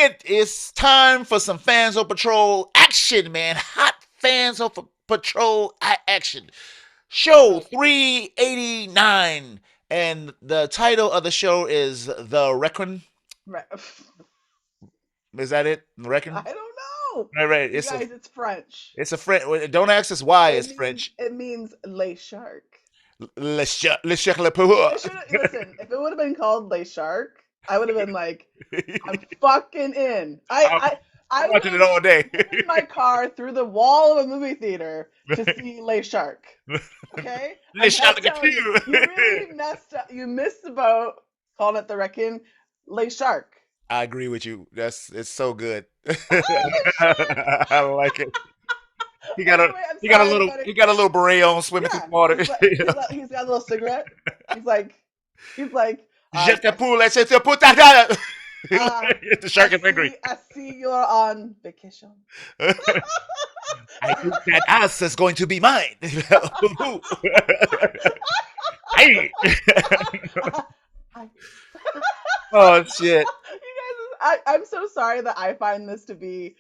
It is time for some Fans on Patrol action, man. Hot Fans on Patrol action. Show 389. And the title of the show is The Requin. Right. Is that it? The I Reckon? don't know. Right, right. You guys, it's French. It's a French. Don't ask us why It it's means French. it means lay shark. Le Cher Le Pour. It should listen. If it would have been called lay shark, I would have been like, I'm fucking in. I I'm, I I'm I would watching it have all day. driven my car through the wall of a movie theater to see lay shark. Okay, Le I'm Cher just Le telling you, you Pour. really messed up. You missed the boat. Calling it the Requin lay shark. I agree with you. It's so good. Oh, lay shark. I like it. He got a Anyway, I'm sorry, everybody. he got a little beret on swimming through the Yeah, water. he's got a little cigarette. He's like he's like Je I te pour la tête pour ta gueule. uh The shark is angry. I see you're on vacation. I think that ass is going to be mine. Hey. I, Oh shit. you guys, I'm so sorry that I find this to be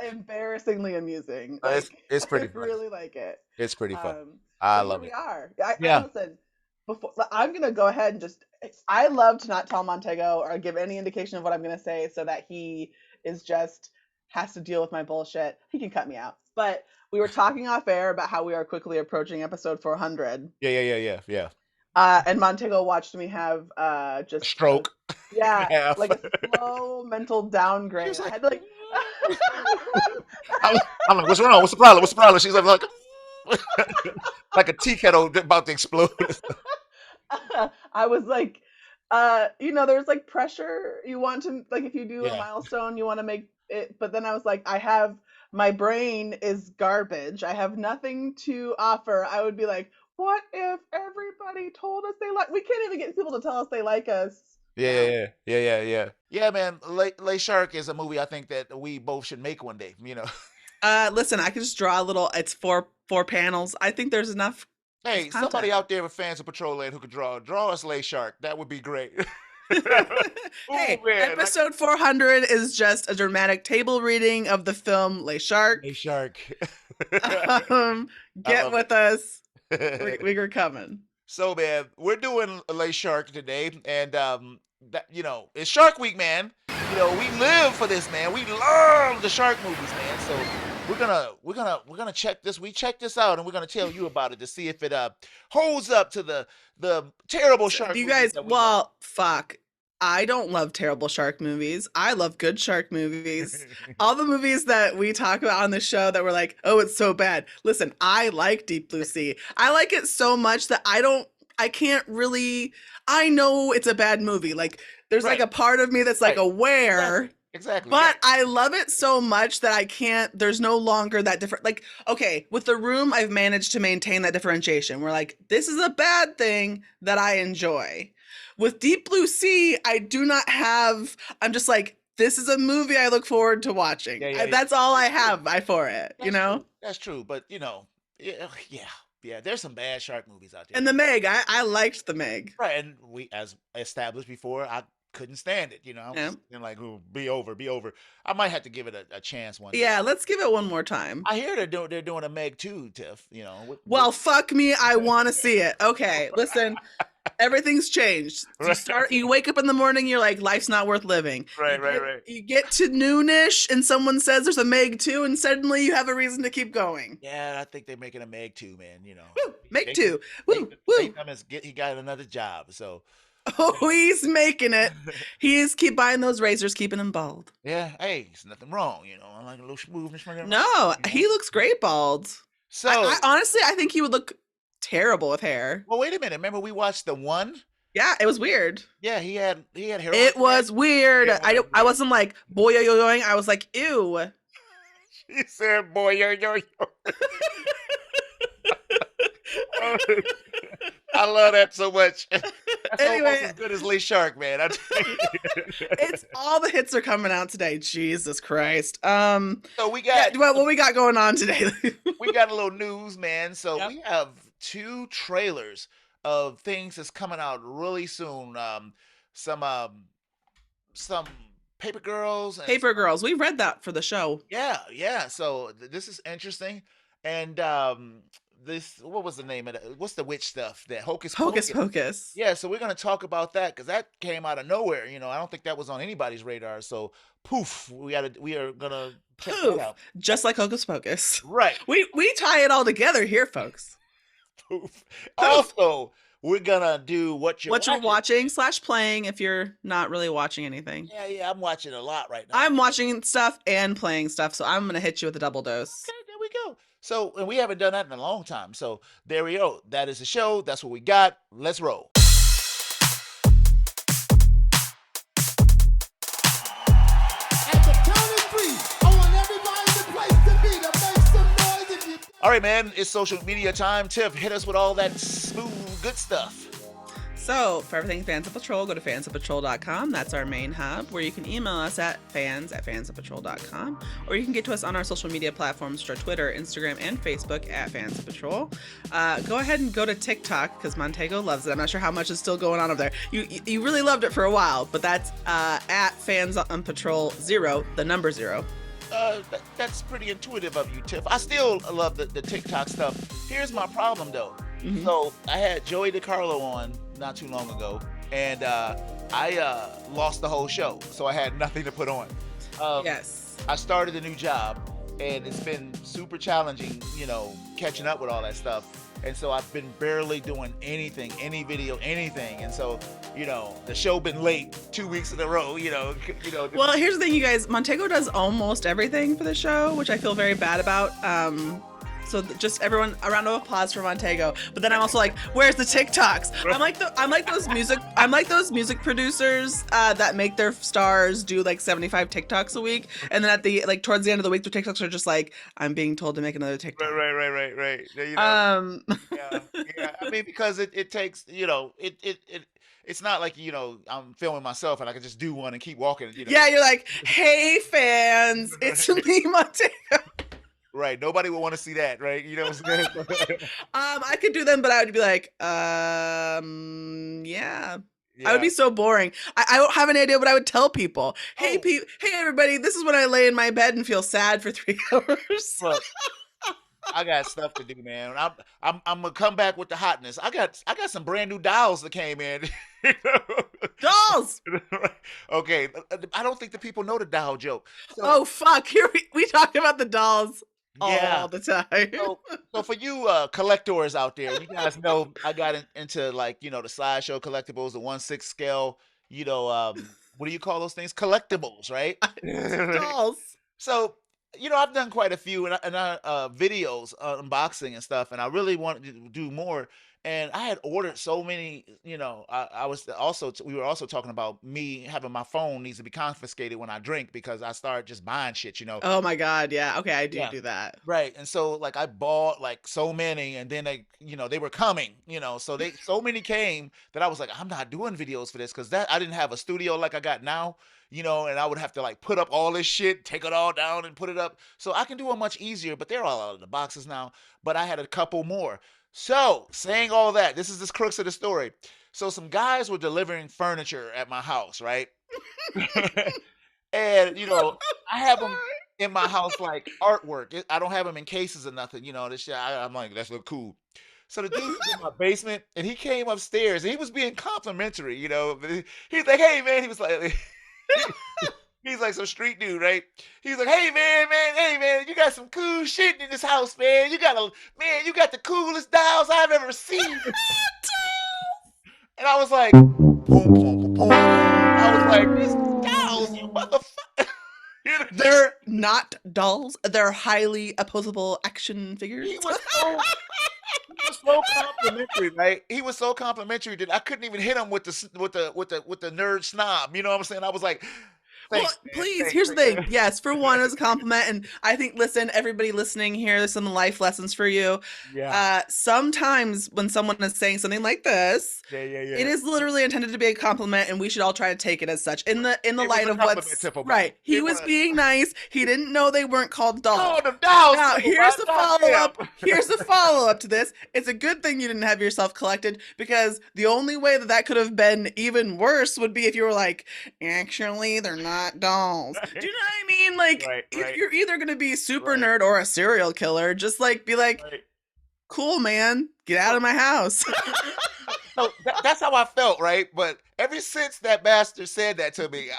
embarrassingly amusing. Like It's I pretty funny. really like it. It's pretty funny. Um, I but here love we it. are. I Yeah. listen. Before I'm gonna go ahead and just. I love to not tell Montego or give any indication of what I'm gonna say, so that he is just has to deal with my bullshit. He can cut me out. But we were talking off air about how we are quickly approaching episode 400. Yeah. And Montego watched me have A just a, stroke. yeah, Half. like a slow mental She downgrade. was I like, had to like I'm like, what's wrong? What's the problem? What's the problem? She's like like a tea kettle about to explode. I was like, there's like pressure. You want to like if you do a Yeah. milestone, you want to make it. But then I was like, I have my brain is garbage. I have nothing to offer. I would be like, what if everybody told us they like? We can't even get people to tell us they like us now. Yeah, man. Lay Shark is a movie I think that we both should make one day. Listen, I can just draw a little. It's four panels. I think there's enough Hey, somebody content. out there with fans of Patrol Land who could draw us Lay Shark. That would be great. Oh Hey, man, like episode 400 is just a dramatic table reading of the film Les Lay Shark. Shark. Um, I get love with us. it. We're coming. So man, we're doing Lay Shark today, and that it's Shark Week, man. We live for this, man. We love the shark movies, man. So we're gonna check this. We check this out, and we're gonna tell you about it to see if it holds up to the terrible So, shark you movies guys, that we love. well, fuck. I don't love terrible shark movies. I love good shark movies. All the movies that we talk about on the show that we're like, oh, it's so bad. Listen, I like Deep Blue Sea. I like it so much that I can't really, I know it's a bad movie. Like, there's like Right, a part of me that's like right, aware, exactly. Yeah, but I love it so much that I can't, there's no longer that different. Like, okay, with The Room, I've managed to maintain that differentiation. We're like, this is a bad thing that I enjoy. With Deep Blue Sea, I do not have, I'm just like, this is a movie I look forward to watching. yeah. That's all I That's true. have for it, you That's know? true. That's true. But yeah. There's some bad shark movies out there, And man. The Meg, I liked The Meg. Right, and we, as established before, I couldn't stand it. I was Yeah. thinking like, "Ooh, be over, be over." I might have to give it a chance one day. Yeah, let's give it one more time. I hear they're doing a Meg 2, Tiff. Well, fuck me, I want to see it. Okay, listen, everything's changed. You right, start, you wake up in the morning, you're like, life's not worth living. right. You get to noonish, and someone says there's a Meg 2, and suddenly you have a reason to keep going. Yeah, I think they're making a Meg 2, man. Woo, Meg Nathan, 2. Woo, woo. Nathan he got another job, so Oh, he's making it. He's keep buying those razors, keeping him bald. yeah. Hey, there's nothing wrong. I like a little smoothness. No, he looks great bald. I So, honestly, I think he would look terrible with hair. well, wait a minute. Remember we watched the one? Yeah, it was weird. Yeah, he had hair on It his head. was weird. It was I weird. wasn't like boy yo yo yoing. I was like ew. She said, "Boy, yo." I love that so much. That's almost Anyway, as good as Lee Shark, man. it's all the hits are coming out today. Jesus Christ. So we Yeah. got What we got going on today? we got a little news, man. So Yep. we have two trailers of things that's coming out really soon. Some some Paper Girls and Paper Girls. We read that for the show. yeah, yeah. So this is interesting. And this what was the name of it? What's the witch stuff? That Hocus Hocus Pocus. Pocus. Yeah, so we're gonna talk about that because that came out of nowhere. I don't think that was on anybody's radar. So poof, we are gonna check that Poof. out. Just like Hocus Pocus. Right. We tie it all together here, folks. Poof. Poof. Also, we're gonna do what you're What you're watching. watching / playing if you're not really watching anything. Yeah, yeah, I'm watching a lot right now. I'm watching stuff and playing stuff, so I'm gonna hit you with a double dose. Okay, there we go. So, and we haven't done that in a long time. So there we go. That is the show. That's what we got. Let's roll. At the count of three, I want everybody in the place to be to make some noise if you. All right, man. It's social media time. Tiff, hit us with all that smooth, good stuff. So, for everything Fans of Patrol, go to fansofpatrol.com. That's our main hub, where you can email us at fans@fansofpatrol.com, or you can get to us on our social media platforms, for Twitter, Instagram, and Facebook at Fans of Patrol. Go ahead and go to TikTok, because Montego loves it. I'm not sure how much is still going on over there. You really loved it for a while, but that's at Fans on Patrol 0, the number 0. That's pretty intuitive of you, Tiff. I still love the TikTok stuff. Here's my problem, though. Mhm. So I had Joey DiCarlo on not too long ago, and I lost the whole show, so I had nothing to put on. Yes. I started a new job, and it's been super challenging, catching up with all that stuff. And so I've been barely doing anything, any video, anything. And so, the show been late 2 weeks in a row, Well, here's the thing, you guys. Montego does almost everything for the show, which I feel very bad about. So just everyone, a round of applause for Montego. But then I'm also like, where's the TikToks? I'm like those music producers that make their stars do like 75 TikToks a week, and then at the towards the end of the week, their TikToks are just like, I'm being told to make another TikTok. Right. Yeah. I mean, because it takes, it's not like, I'm filming myself and I can just do one and keep walking, Yeah, you're like, hey fans, it's me, Montego. Right. Nobody would want to see that, right? You know what I'm saying? I could do them, but I would be like, yeah. Yeah. I would be so boring. I don't have any idea what I would tell people. Hey, Oh. hey everybody, this is when I lay in my bed and feel sad for 3 hours. Look, I got stuff to do, man. I'm gonna come back with the hotness. I got some brand new dolls that came in. Dolls! Okay, I don't think the people know the doll joke. So, Oh, fuck. Here we talk about the dolls yeah. all the time. So for you collectors out there, you guys know I got into the slideshow collectibles, the 1/6 scale. What do you call those things? Collectibles, right? Dolls. So I've done quite a few and videos, unboxing and stuff, and I really wanted to do more. And I had ordered so many. I was also we were also talking about me having my phone needs to be confiscated when I drink because I started just buying shit. Oh my God. Yeah. Okay. I Yeah. do that. Right. And so I bought so many, and then they were coming, so many came that I was like, I'm not doing videos for this because I didn't have a studio like I got now, and I would have to put up all this shit, take it all down and put it up. So I can do it much easier, but they're all out of the boxes now. But I had a couple more. So saying all that, this is the crux of the story. So some guys were delivering furniture at my house, right? And I have them in my house like artwork. I don't have them in cases or nothing. This shit. I'm like, that's look cool. So the dude was in my basement, and he came upstairs, and he was being complimentary. He's like, "Hey man," he was like, he's like some street dude, right? He's like, "Hey man, you got some cool shit in this house, man. You got the coolest dolls I've ever seen." And I was like, boom, boom, boom, boom. I was like, "These dolls, you motherfucker." They're not dolls. They're highly opposable action figures. He was so complimentary, right? He was so complimentary that I couldn't even hit him with the nerd snob. You know what I'm saying? I was like, thanks, man, please, thanks, here's the thanks. thing. Yes, for one, it was a compliment. And I think, listen, everybody listening here, there's some life lessons for you. Yeah. Sometimes when someone is saying something like this, Yeah. it is literally intended to be a compliment, and we should all try to take it as such. In the was light a of compliment, what's Tipple. right. He It was was. being nice. He didn't know they weren't called dolls. Oh, the dolls. Now, Tipple, here's I the thought, follow-up. yeah. Here's the follow-up to this. It's a good thing you didn't have yourself collected, because the only way that could have been even worse would be if you were like, actually, they're not not dolls. Do you know what I mean? Like, Right, if right. you're either gonna be super Right. nerd or a serial killer, just like be like, Right. cool, man, get out of my house. So that's how I felt, right? But ever since that bastard said that to me,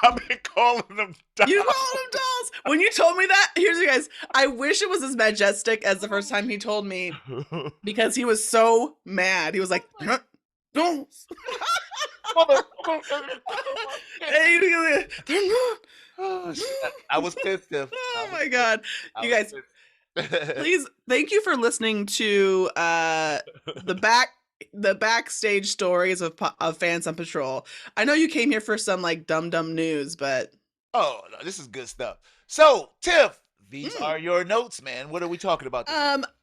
I've been calling them down. You called them dolls. When you told me that, here's you guys. I wish it was as majestic as the first time he told me because he was so mad. He was like, "They're not dolls." They're not. Oh, shit. I was pissed. Oh my god. You guys, please thank you for listening to the backstage stories of Fans on Patrol. I know you came here for some like dumb news, but Oh, no, this is good stuff. So, Tiff, these are your notes, man. What are we talking about?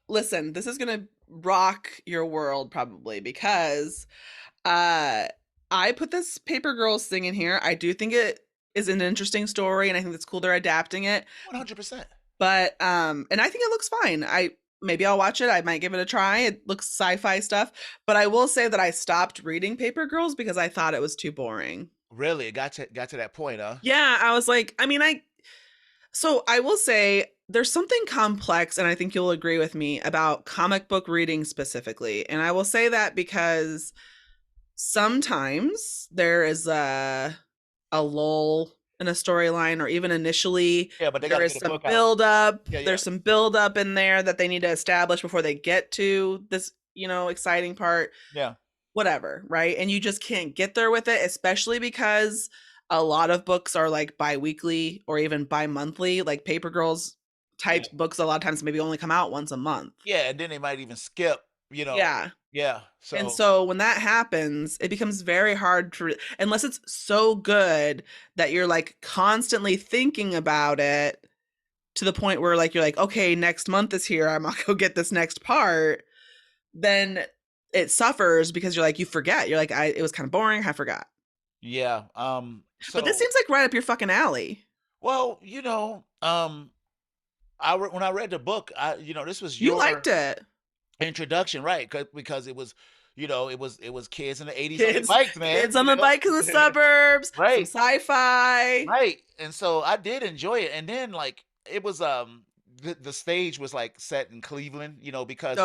listen, this is gonna rock your world probably because I put this Paper Girls thing in here. I do think it is an interesting story, and I think it's cool they're adapting it. 100%. But and I think it looks fine. Maybe I'll watch it. I might give it a try. It looks sci-fi stuff, but I will say that I stopped reading Paper Girls because I thought it was too boring. Really? It got to that point, huh? Yeah, I was like, so I will say there's something complex, and I think you'll agree with me about comic book reading specifically. And I will say that because sometimes there is a lull in a storyline, or even initially Yeah, but they there gotta is get a some book out. build up. Yeah, yeah. There's some build up in there that they need to establish before they get to this, exciting part. Yeah. Whatever, right? And you just can't get there with it, especially because a lot of books are like bi-weekly or even bi-monthly. Like Paper Girls type books a lot of times maybe only come out once a month. Yeah, and then they might even skip, Yeah. Yeah. And so when that happens, it becomes very hard to unless it's so good that you're like constantly thinking about it to the point where like you're like, okay, next month is here, I'm gonna go get this next part, then it suffers because you're like, you forget. You're like, it was kind of boring, I forgot. Yeah. But this seems like right up your fucking alley. Well, when I read the book, this was You your liked it. introduction, right? Because it was, it was kids in the 80s on the Kids, bikes, man. kids on the bike in the suburbs, Right. some sci-fi. Right. And so I did enjoy it. And then like it was the stage was like set in Cleveland, because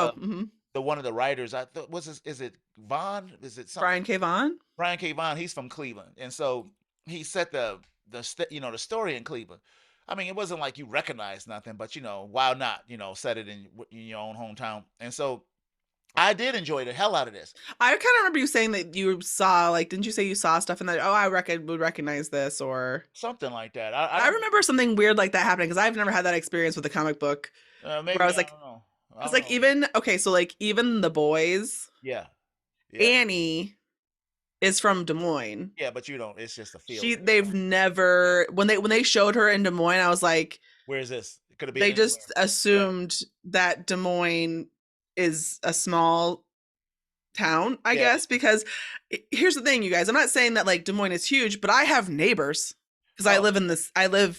the one of the writers, I thought is it Vaughn? Is it something? Brian K. Vaughan? Brian K. Vaughan, he's from Cleveland. And so he set the story in Cleveland. I mean, it wasn't like you recognized nothing, but why not, set it in your own hometown. And so I did enjoy the hell out of this. I kind of remember you saying that you saw, like, didn't you say you saw stuff and that, I would recognize this, or something like that. I remember something weird like that happening because I've never had that experience with a comic book. Maybe where I was like, don't know. because like even even The Boys, yeah. Annie is from Des Moines. Yeah, but it's just a feel. They've never when they showed her in Des Moines, I was like, where is this? It could have been. They anywhere. just assumed that Des Moines is a small town, I guess, because here's the thing, you guys. I'm not saying that like Des Moines is huge, but I have neighbors because I live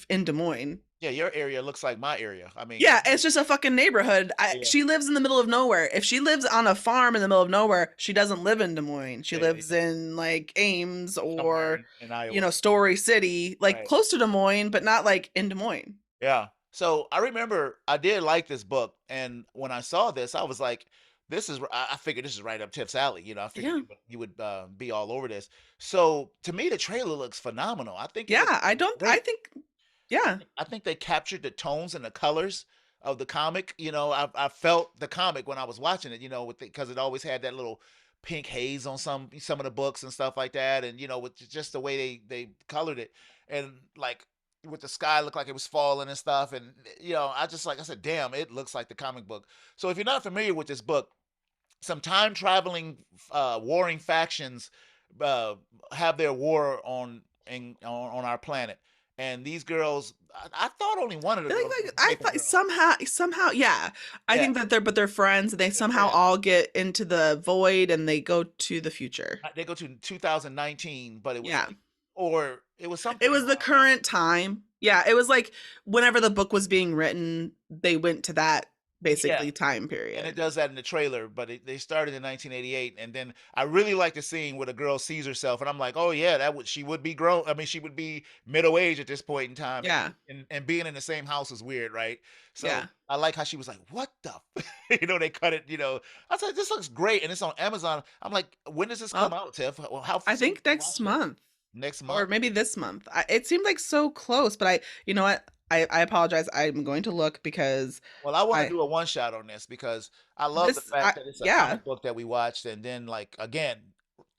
in Des Moines. Yeah, your area looks like my area. I mean, yeah, it's just a fucking neighborhood. She lives in the middle of nowhere. If she lives on a farm in the middle of nowhere, she doesn't live in Des Moines. She lives in like Ames or in Iowa. Story City, like close to Des Moines, but not like in Des Moines. Yeah. So I remember I did like this book, and when I saw this, I was like, I figured this is right up Tiff's alley. I figured you would be all over this. So to me, the trailer looks phenomenal. I think. I think they captured the tones and the colors of the comic. I felt the comic when I was watching it. Because it always had that little pink haze on some of the books and stuff like that, and with just the way they colored it, and like with the sky looked like it was falling and stuff, and I said, damn, it looks like the comic book. So if you're not familiar with this book, some time traveling warring factions have their war on our planet. And these girls, I thought only one of them. I thought somehow, yeah. I think that they're friends. And they somehow all get into the void and they go to the future. They go to 2019, but it was or it was something. It was the current time. Yeah, it was like whenever the book was being written, they went to that basically Yeah. time And period. it does that in the trailer, but they started in 1988, and then I really like the scene where the girl sees herself, and I'm like, oh yeah, she would be grown. I mean, she would be middle age at this point in time, Yeah. and being in the same house is weird, right? So Yeah. I like how she was like, what the, they cut it. I was like, this looks great, and it's on Amazon. I'm like, when does this come Well, out, Tiff? Well, how I soon think can we next watch this? month Next or month? maybe this month. It seemed like so close, but you know what? I apologize. I'm going to look because Well, I want to I do a one shot on this because I love the this I fact that it's a yeah. comic book that we watched, and then like again,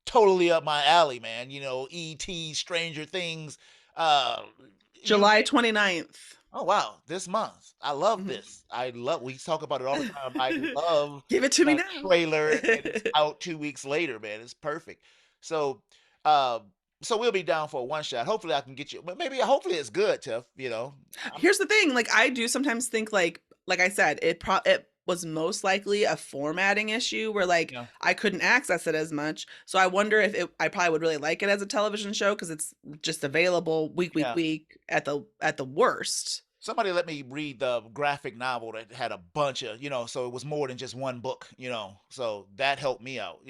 totally up my alley, man. E.T., Stranger Things, uh, you July name it. 29th. Oh wow, this month. I love Mhm. this. We talk about it all the time. I love Give it to me that now. trailer, and it's out 2 weeks later, man. It's perfect. So, uh, so we'll be down for a one shot. Hopefully, I can get you. But maybe, hopefully, it's good, Tiff. I'm, Here's the thing, like I do sometimes think like I said, it was most likely a formatting issue where like yeah. I couldn't access it as much. So I wonder if I probably would really like it as a television show because it's just available Yeah. week at the worst. Somebody let me read the graphic novel that had a bunch of, so it was more than just one book, so that helped me out,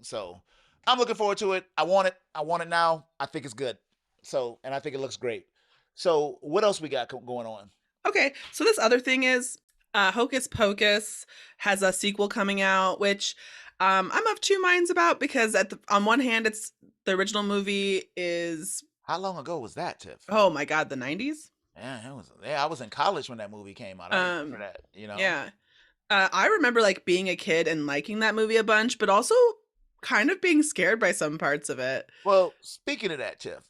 so I'm looking forward to it. I want it now. I think it's good. So, and I think it looks great. So what else we got going on? Okay, so this other thing is Hocus Pocus has a sequel coming out, which I'm of two minds about because on one hand, it's the original movie is, How long ago was that, Tiff? oh my God, the 90s. I was in college when that movie came out. I remember that. Yeah. I remember like being a kid and liking that movie a bunch, but also kind of being scared by some parts of it. Well, speaking of that, Tiff,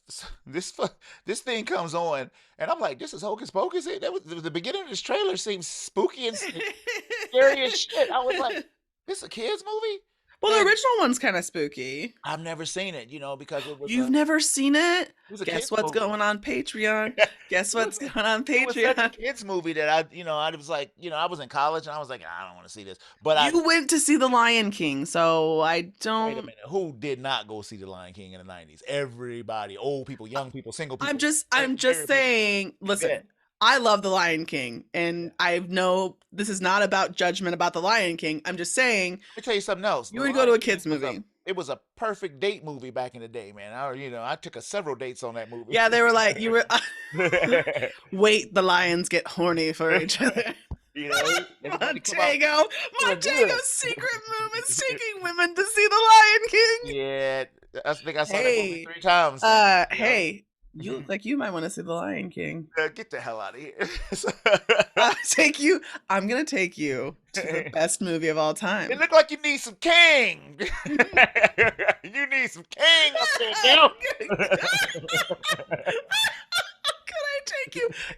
this thing comes on, and I'm like, this is Hocus Pocus. That was the beginning of this trailer seems spooky and scary as shit. I was like, this a kids movie? Well, the And original one's kind of spooky. I've never seen it, because You've never seen it? it was a Guess kids what's movie. going on Patreon? Guess what's going on It was such a Patreon? kids movie that I was like, I was in college and I was like, I don't want to see this. But You went to see The Lion King, so I wait a don't. minute, who did not go see The Lion King in the 90s? Everybody, old people, young people, single people. I'm just married saying, listen, Yeah. I love The Lion King, and I know this is not about judgment about The Lion King. I'm just saying, Let me tell you something else. you The would go to Lion a kids King was movie. it was a perfect date movie back in the day, man. I took several dates on that movie. Yeah, they were like, you were. Wait, the lions get horny for each other. Everybody come out. Montego, Feeling good. Montego's secret move is taking women to see The Lion King. Yeah, I think I saw that Hey, movie 3 times. hey, you look like you might want to see The Lion King. Get the hell out of here. I'm gonna take you to the best movie of all time. It look like you need some king. You need some king up there, girl.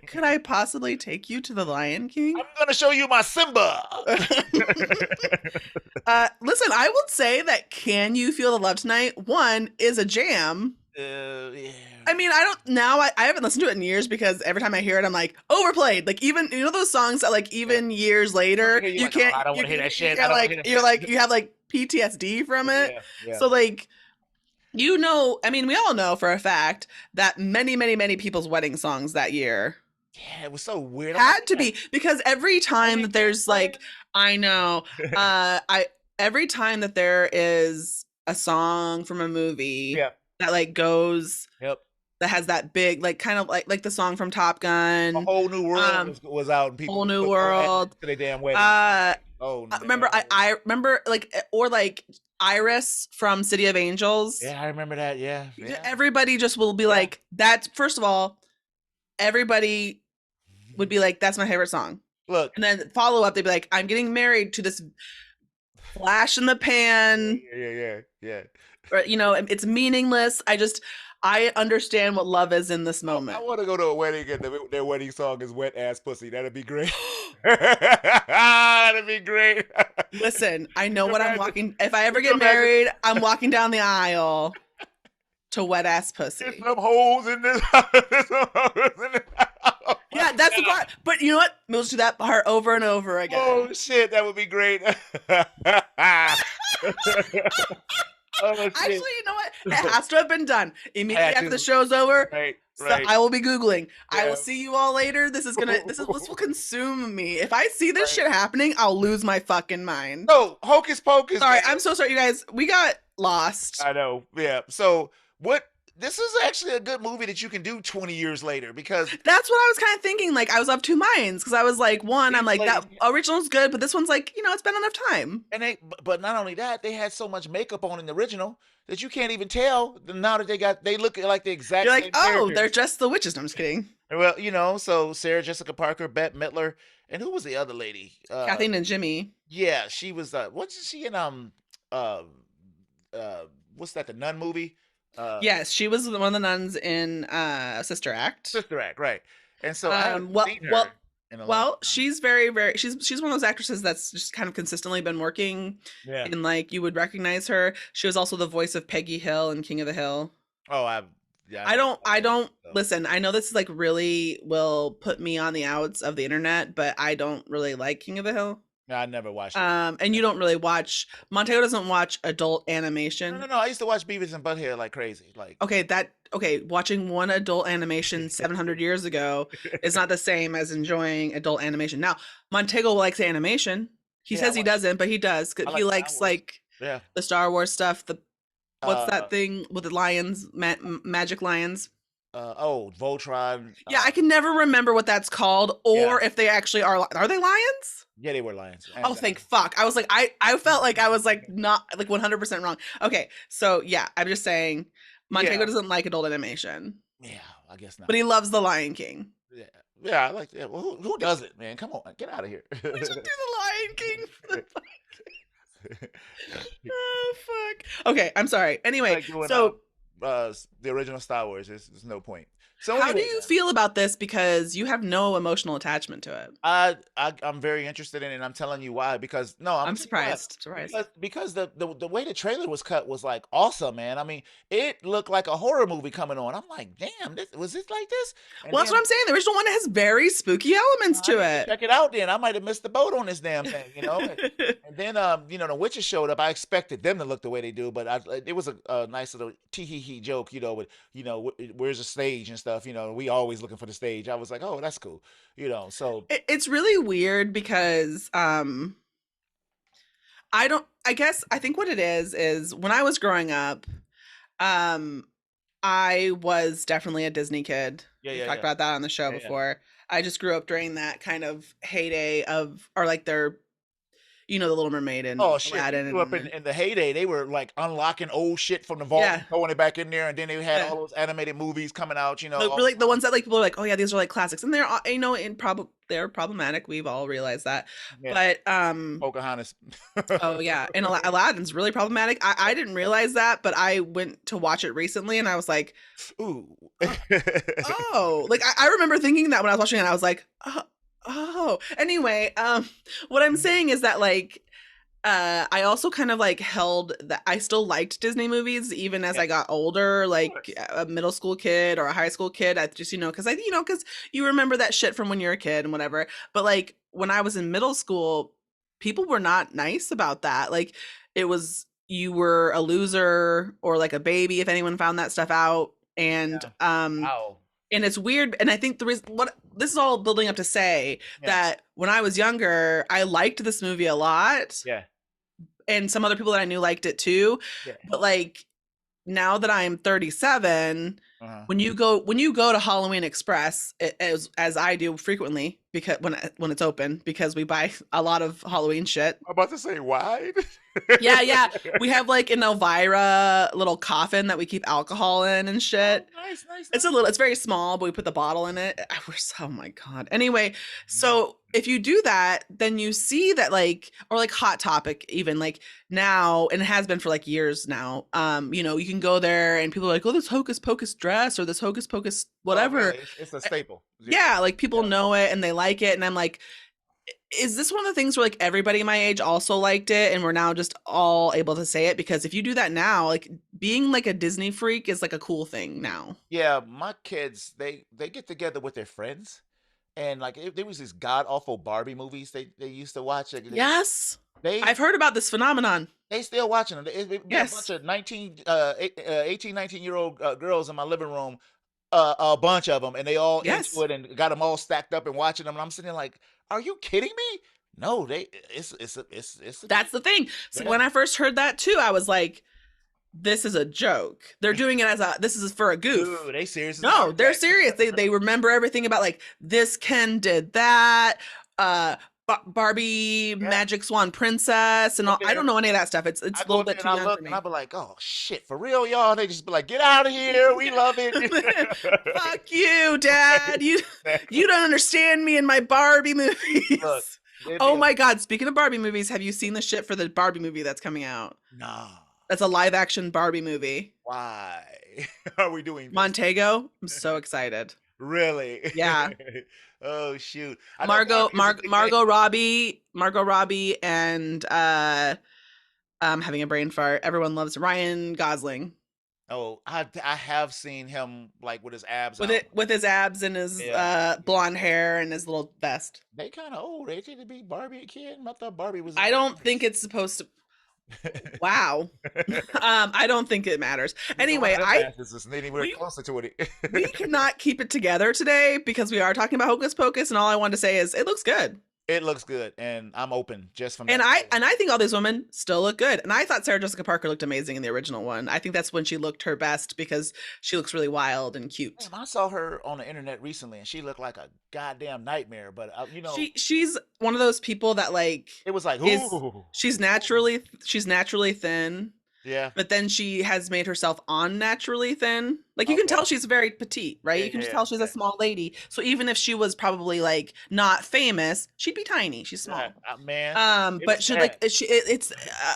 Could I possibly take you to The Lion King? I'm gonna show you my Simba. Listen, I would say that Can You Feel the Love Tonight, one, is a jam. Yeah. I mean, I haven't listened to it in years because every time I hear it, I'm like, overplayed. Like, even, those songs that, like, even years later, You're you like, can't, "Oh, I don't wanna hear that shit. I You're don't wanna like, hear that you're shit." like, you have, like, PTSD from it. Yeah. So, like, I mean, we all know for a fact that many, many, many people's wedding songs that year Yeah, it was so weird. had to be, because every time that there's like, I know, every time that there is a song from a movie Yeah. that like goes, Yep. that has that big, like kind of like the song from Top Gun, A Whole New World was out, and people Whole New put World. to their damn wedding. Oh, I remember, I remember like, or like Iris from City of Angels. Yeah, I remember that. Yeah. Everybody just will be like, that's, first of all, everybody would be like, that's my favorite song. Look, And then follow up, they'd be like, I'm getting married to this flash in the pan. yeah. Or, it's meaningless. I understand what love is in this moment. I want to go to a wedding and their wedding song is "Wet Ass Pussy." That'd be great. That'd be great. Listen, I know what I'm walking. If I ever get married, I'm walking down the aisle to Wet Ass Pussy. There's some holes in this. Yeah, that's the part. But you know what? We'll just do that part over and over again. Oh shit, that would be great. Oh shit! Actually, you know what? It has to have been done immediately Had after to. the show's over. Right, So right. I will be Googling. I Yeah. will see you all later. This will consume me. If I see this Right. shit happening, I'll lose my fucking mind. No, Hocus Pocus. Sorry, Man. I'm so sorry, you guys. We got lost. I know. Yeah. So what? This is actually a good movie that you can do 20 years later because That's what I was kind of thinking. Like I was of two minds because I was like, one, I'm these like that ladies, original's good, but this one's like, it's been enough time. and but not only that, they had so much makeup on in the original that you can't even tell. Now that they look like the exact You're like, same oh, they're characters. just the witches. No, I'm just kidding. Well, so Sarah Jessica Parker, Bette Midler, and who was the other lady? Kathleen and Jimmy. Yeah, she was. What's she in? Uh, what's that? The Nun movie? Yes, she was one of the nuns in Sister Act. Sister Act, right? And so I haven't Well, seen her well, in a long well, time. she's very she's one of those actresses that's just kind of consistently been working, Yeah. and like you would recognize her. She was also the voice of Peggy Hill in King of the Hill. Oh, yeah. I don't So. listen. I know this is like really will put me on the outs of the internet, but I don't really like King of the Hill. No, I never watched it. And you don't really watch. Montego doesn't watch adult animation. No. I used to watch Beavis and Butthead like crazy. Like Okay, watching one adult animation 700 years ago is not the same as enjoying adult animation. Now, Montego likes animation. He Yeah, says I he like- doesn't, but he does. I He like likes Star Wars. like Yeah. the Star Wars stuff. What's that Uh, thing with the lions, magic lions? Voltron. Yeah, I can never remember what that's called, or if they actually are they lions? Yeah, they were lions. Oh, thank fuck. I was like, I felt like I was like not like 100% wrong. Okay, so yeah, I'm just saying Montego Yeah. doesn't like adult animation, Yeah, I guess not. but he loves The Lion King. Yeah, I like that. Well, who does it, man? Come on, get out of here. We should do The Lion King for the Oh fuck. Okay, I'm sorry. Anyway, Like doing, so the original Star Wars. There's no point. So how do anyway, you feel about this? Because you have no emotional attachment to it. I'm very interested in it, and I'm telling you why. Because no, I'm telling you why. surprised. Because the way the trailer was cut was like awesome, man. I mean, it looked like a horror movie coming on. I'm like, damn, was this like this? And Well, that's then what I'm saying. The original one has very spooky elements I to need it. check it out. Then I might have missed the boat on this damn thing, And then the witches showed up. I expected them to look the way they do, but it was a nice little tee hee hee joke, with where's the stage and stuff. We always looking for the stage. I was like, oh, that's cool, So It's really weird because I think what it is when I was growing up, I was definitely a Disney kid. We talked about that on the show before. I just grew up during that kind of heyday or like their the Little Mermaid and oh shit! Aladdin You grew up in the heyday. They were like unlocking old shit from the vault, and throwing it back in there, and then they had all those animated movies coming out. really the ones that like people are like, oh yeah, these are like classics, and they're they're problematic. We've all realized that, but Pocahontas. oh yeah, and Aladdin's really problematic. I didn't realize that, but I went to watch it recently, and I was like, Ooh. oh, like I remember thinking that when I was watching it, I was like, oh. Anyway, what I'm saying is that like I also kind of like held that I still liked Disney movies even as I got older, like a middle school kid or a high school kid. I just because you remember that shit from when you're a kid and whatever. But like when I was in middle school, people were not nice about that. Like it was you were a loser or like a baby if anyone found that stuff out. And Wow. and it's weird, and I think the reason this is all building up to say that when I was younger, I liked this movie a lot. Yeah. And some other people that I knew liked it too. Yeah. But like now that I'm 37, when you go to Halloween Express, as I do frequently because when it's open because we buy a lot of Halloween shit. I'm about to say why. Yeah. We have like an Elvira little coffin that we keep alcohol in and shit. Oh, nice. It's very small, but we put the bottle in it. Oh my God. Anyway, so if you do that, then you see that like, or like Hot Topic, even like now, and it has been for like years now. You can go there and people are like, oh, this Hocus Pocus dress or this Hocus Pocus whatever. Okay. It's a staple. Yeah, like people know it and they like it. And I'm like, is this one of the things where like everybody my age also liked it and we're now just all able to say it? Because if you do that now, like being like a Disney freak is like a cool thing now. Yeah, my kids they get together with their friends, and like there was these god awful Barbie movies they used to watch. Like, Yes. I've heard about this phenomenon. They still watching it. It be a Yes. bunch of 18, 19-year-old girls in my living room, a bunch of them, and they all Yes. into it and got them all stacked up and watching them. And I'm sitting there like, are you kidding me? No, it's That's the thing. So Yeah. when I first heard that too, I was like, this is a joke. They're doing it this is for a goof. Dude, they serious. as a No, heart they're attack. serious. They remember everything about like this Ken did that. Barbie Magic Swan Princess and all. I don't know any of that stuff. It's a I go little up there bit too and I young look for me. and I be like, oh shit, for real, y'all? And they just be like, get out of here. We love it. Fuck you, Dad. You don't understand me and my Barbie movies. Look, Oh my God. Speaking of Barbie movies, have you seen the shit for the Barbie movie that's coming out? No. That's a live action Barbie movie. Why are we doing this? Montego. I'm so excited. Really? Yeah. Oh shoot. I know Margot Barbie is a big thing. Margot Robbie and I'm having a brain fart. Everyone loves Ryan Gosling. Oh, I have seen him like with his abs With out. with his abs and his Yeah. blonde hair and his little vest. They kind of old. They need to be Barbie a kid. I thought Barbie was. I don't think it's supposed to. Wow. I don't think it matters. Anyway, This is anywhere we- closer to it. we cannot keep it together today because we are talking about Hocus Pocus, and all I wanted to say is it looks good. It looks good, and I'm open just from. And that. I think all these women still look good. And I thought Sarah Jessica Parker looked amazing in the original one. I think that's when she looked her best because she looks really wild and cute. Damn, I saw her on the internet recently, and she looked like a goddamn nightmare. But you know, She's one of those people that like it was like, is- ooh, she's naturally thin, yeah. but then she has made herself unnaturally thin. Like you can Okay. tell she's very petite, right? You can just tell she's a small lady. So even if she was probably like not famous, she'd be tiny. She's small. Man. But was she bad. like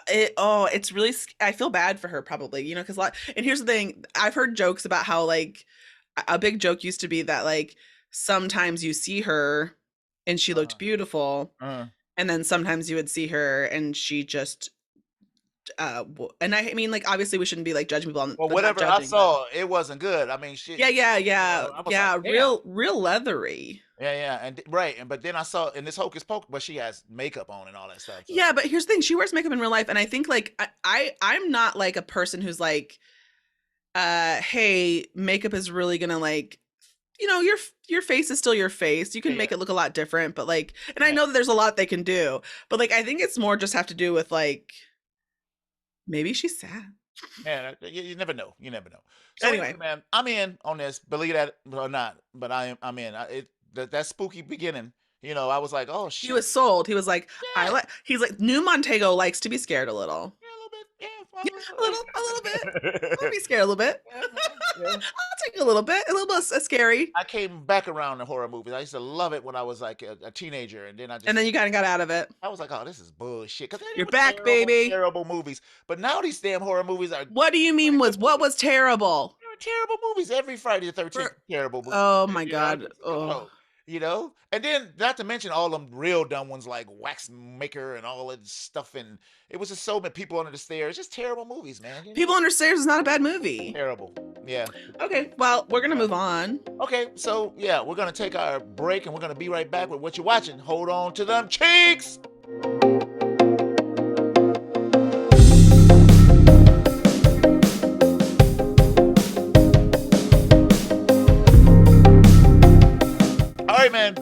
it's really I feel bad for her probably, you know, because and here's the thing, I've heard jokes about how like a big joke used to be that like sometimes you see her and she looked beautiful, and then sometimes you would see her and she just and I mean like obviously we shouldn't be like judging people on Well, not whatever I judging, but- saw, it wasn't good. I mean, shit. yeah I was like, damn. real leathery. Yeah, and right, but then I saw in this Hocus Pocus, but she has makeup on and all that stuff. So. Yeah, but here's the thing, she wears makeup in real life, and I think like I'm not like a person who's like hey, makeup is really gonna like, you know, your face is still your face. You can make it look a lot different, but like, and I know that there's a lot they can do, but like I think it's more just have to do with like maybe she's sad. Man, you never know. You never know. So Anyway. man, I'm in on this. Believe that or not, but I'm in. That spooky beginning. You know, I was like, oh shit. He was sold. He was like, Yeah. he's like, new Montego likes to be scared a little. Yeah, a little bit. Yeah, A little bit. I'll be scared a little bit. Yeah. I'll take a little bit scary. I came back around to horror movies. I used to love it when I was like a teenager, and then And then you kind of got out of it. I was like, oh, this is bullshit. 'Cause they You're were back, terrible, baby. Terrible movies. But now these damn horror movies are What do you mean what was terrible? they were terrible movies. Every Friday the 13th, terrible movies. Oh my You know, God. just, Oh. you know, and then not to mention all them real dumb ones like Wax Maker and all that stuff, and it was just so many people under the stairs. Just terrible movies, man. You know? People Under Stairs is not a bad movie. Terrible. Yeah. Okay, well, we're gonna move on. Okay, so yeah, we're gonna take our break and we're gonna be right back with what you're watching. Hold on to them cheeks. All right, man,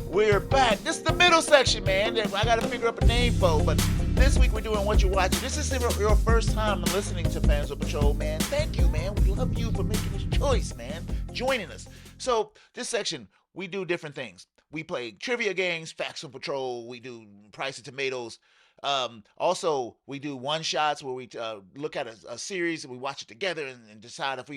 we're back. This is the middle section, man. That I gotta figure up a name for, but this week we're doing what you're watching. This is your first time listening to Fans of Patrol, man. Thank you, man. We love you for making this choice, man. Joining us. So this section, we do different things. We play trivia games, Facts of Patrol. We do Price of Tomatoes. Also, we do one shots where we look at a series and we watch it together and decide if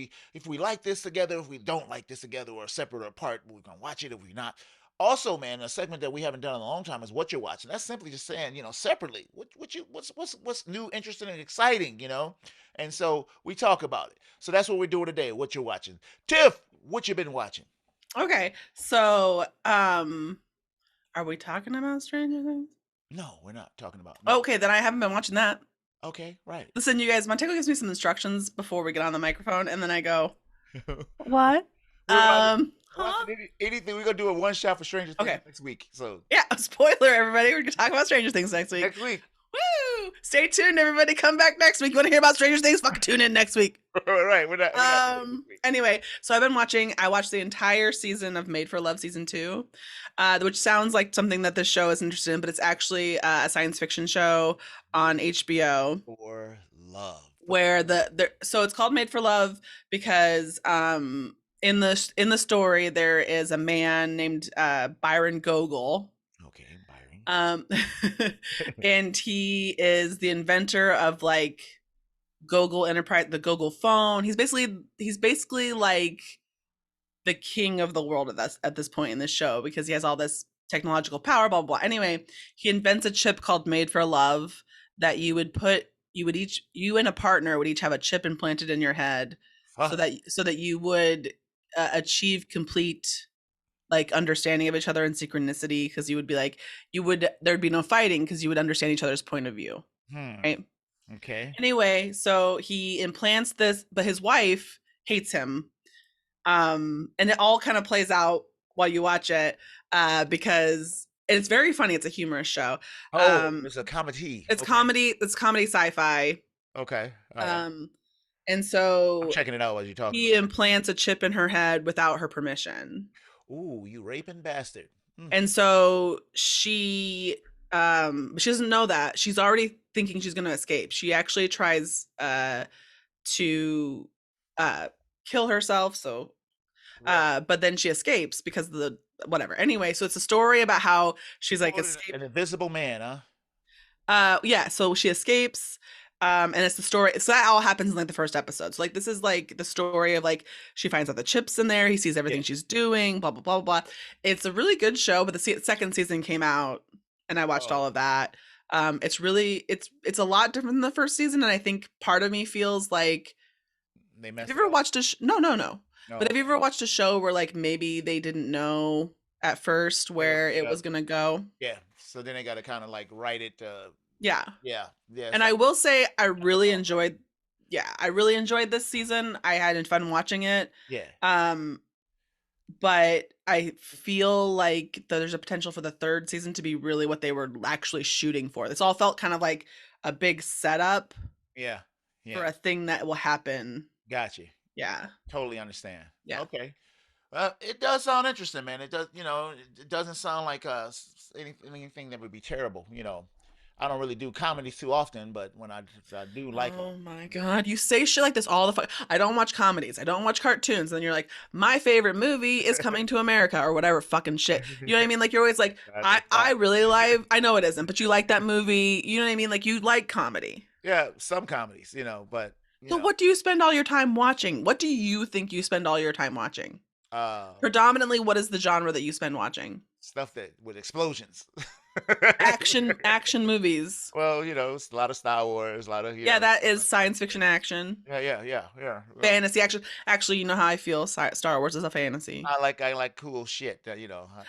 we like this together, if we don't like this together, or separate or apart. We're gonna watch it if we not. Also, man, a segment that we haven't done in a long time is what you're watching. That's simply just saying, you know, separately, what's new, interesting, and exciting, you know. And so we talk about it. So that's what we're doing today. What you're watching, Tiff? What you been watching? Okay, so are we talking about Stranger Things? No, we're not talking about. Okay, then I haven't been watching that. Okay, right. Listen, you guys, Montego gives me some instructions before we get on the microphone, and then I go, what? Anything. We're gonna do a one shot for Stranger Things Okay. next week. So Yeah, spoiler, everybody. We're gonna talk about Stranger Things next week. next week. Stay tuned, everybody. Come back next week. You want to hear about Stranger Things? Fucking tune in next week. Right. We're not doing this week. Anyway, so I watched the entire season of Made for Love season 2, which sounds like something that this show is interested in, but it's actually a science fiction show on HBO For love. where so it's called Made for Love because in the story there is a man named Byron Gogol. Okay, Byron. And he is the inventor of like Gogol Enterprise, the Gogol phone. He's basically like the king of the world at this point in this show because he has all this technological power, blah blah blah. Anyway, he invents a chip called Made for Love that you and a partner would each have a chip implanted in your head so that you would achieve complete like understanding of each other and synchronicity because you would be like there'd be no fighting because you would understand each other's point of view. Right. Okay. Anyway, so he implants this, but his wife hates him. And it all kind of plays out while you watch it because it's very funny. It's a humorous show. It's a comedy. It's comedy. It's comedy sci-fi. Okay. All right. And so I'm checking it out as you talk. He implants a chip in her head without her permission. Ooh, you raping bastard. And so she doesn't know that. She's already thinking she's going to escape. She actually tries to kill herself. So, but then she escapes because of the whatever. Anyway, so it's a story about how she's like an invisible man, huh? Yeah. So she escapes. And it's the story. So that all happens in like the first episode. So like this is like the story of like she finds out the chips in there. He sees everything she's doing. Blah blah blah blah. It's a really good show. But the second season came out, and I watched all of that. It's really it's a lot different than the first season, and I think part of me feels like they messed. Have you ever watched a no. But have you ever watched a show where like maybe they didn't know at first where it was gonna go? Yeah. So then they got to kind of like write it. Yeah. And So I will say I really enjoyed this season. I had fun watching it. Yeah. But I feel like there's a potential for the third season to be really what they were actually shooting for. This all felt kind of like a big setup. Yeah. For a thing that will happen. Gotcha. Yeah. Totally understand. Yeah. Okay. Well, it does sound interesting, man. It does, it doesn't sound like anything that would be terrible, I don't really do comedies too often, but when I do like oh my god, you say shit like this all the I don't watch comedies, I don't watch cartoons, and then you're like, my favorite movie is Coming to America or whatever fucking shit. You know what I mean? Like you're always like, I really like. I know it isn't, but you like that movie. You know what I mean? Like you like comedy. Yeah, some comedies, but. So what do you spend all your time watching? What do you think you spend all your time watching? Predominantly, what is the genre that you spend watching? Stuff that with explosions. action movies. Well, it's a lot of Star Wars, a lot of that is science fiction action. Yeah. Fantasy action. Actually, you know how I feel. Star Wars is a fantasy. I like cool shit.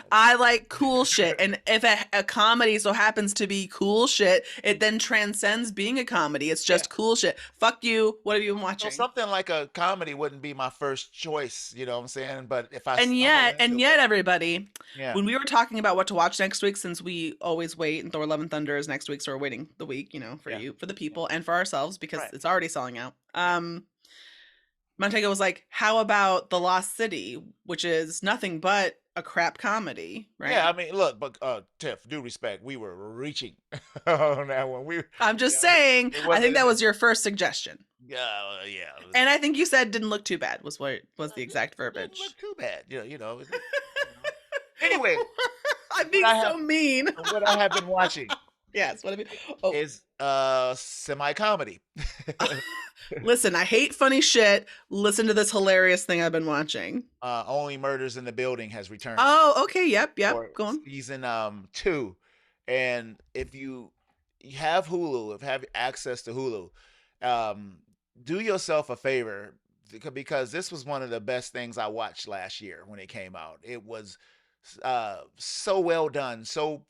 I like cool shit, and if a comedy so happens to be cool shit, it then transcends being a comedy. It's just cool shit. Fuck you. What have you been watching? Well, something like a comedy wouldn't be my first choice. You know what I'm saying? But if I and yet everybody, when we were talking about what to watch next week, since we always wait and Thor: Love and Thunder is next week, so we're waiting the week, for the people and for ourselves because it's already selling out. Montego was like, how about The Lost City, which is nothing but a crap comedy, right? Yeah, I mean, look, but Tiff, due respect, we were reaching on that one. I'm just saying, I think that was your first suggestion. Yeah. And I think you said didn't look too bad was the exact verbiage. Didn't look too bad, Anyway, I'm being so mean. What I have been watching. Yes, what I mean is semi-comedy. Listen, I hate funny shit. Listen to this hilarious thing I've been watching. Only Murders in the Building has returned. Oh, okay, yep. Go on. Season 2, and if you have Hulu, have access to Hulu, do yourself a favor because this was one of the best things I watched last year when it came out. It was so well done, so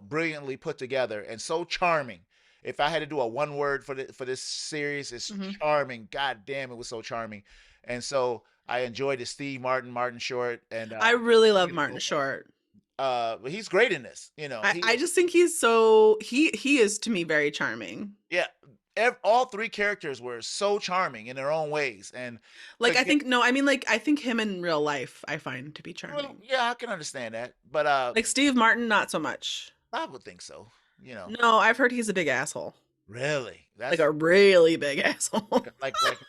brilliantly put together, and so charming. If I had to do a one word for this series, it's charming. God damn, it was so charming, and so I enjoyed it. Steve Martin Short, and I really love Martin Short. but he's great in this. You know, I just think he's so he is to me very charming. yeah. All three characters were so charming in their own ways, and Like to I get, think no, I mean like I think him in real life I find to be well, charming. yeah, I can understand that, but Like Steve Martin, not so much. I would think so. You know, No, I've heard he's a big asshole. really, Like that's a really big asshole.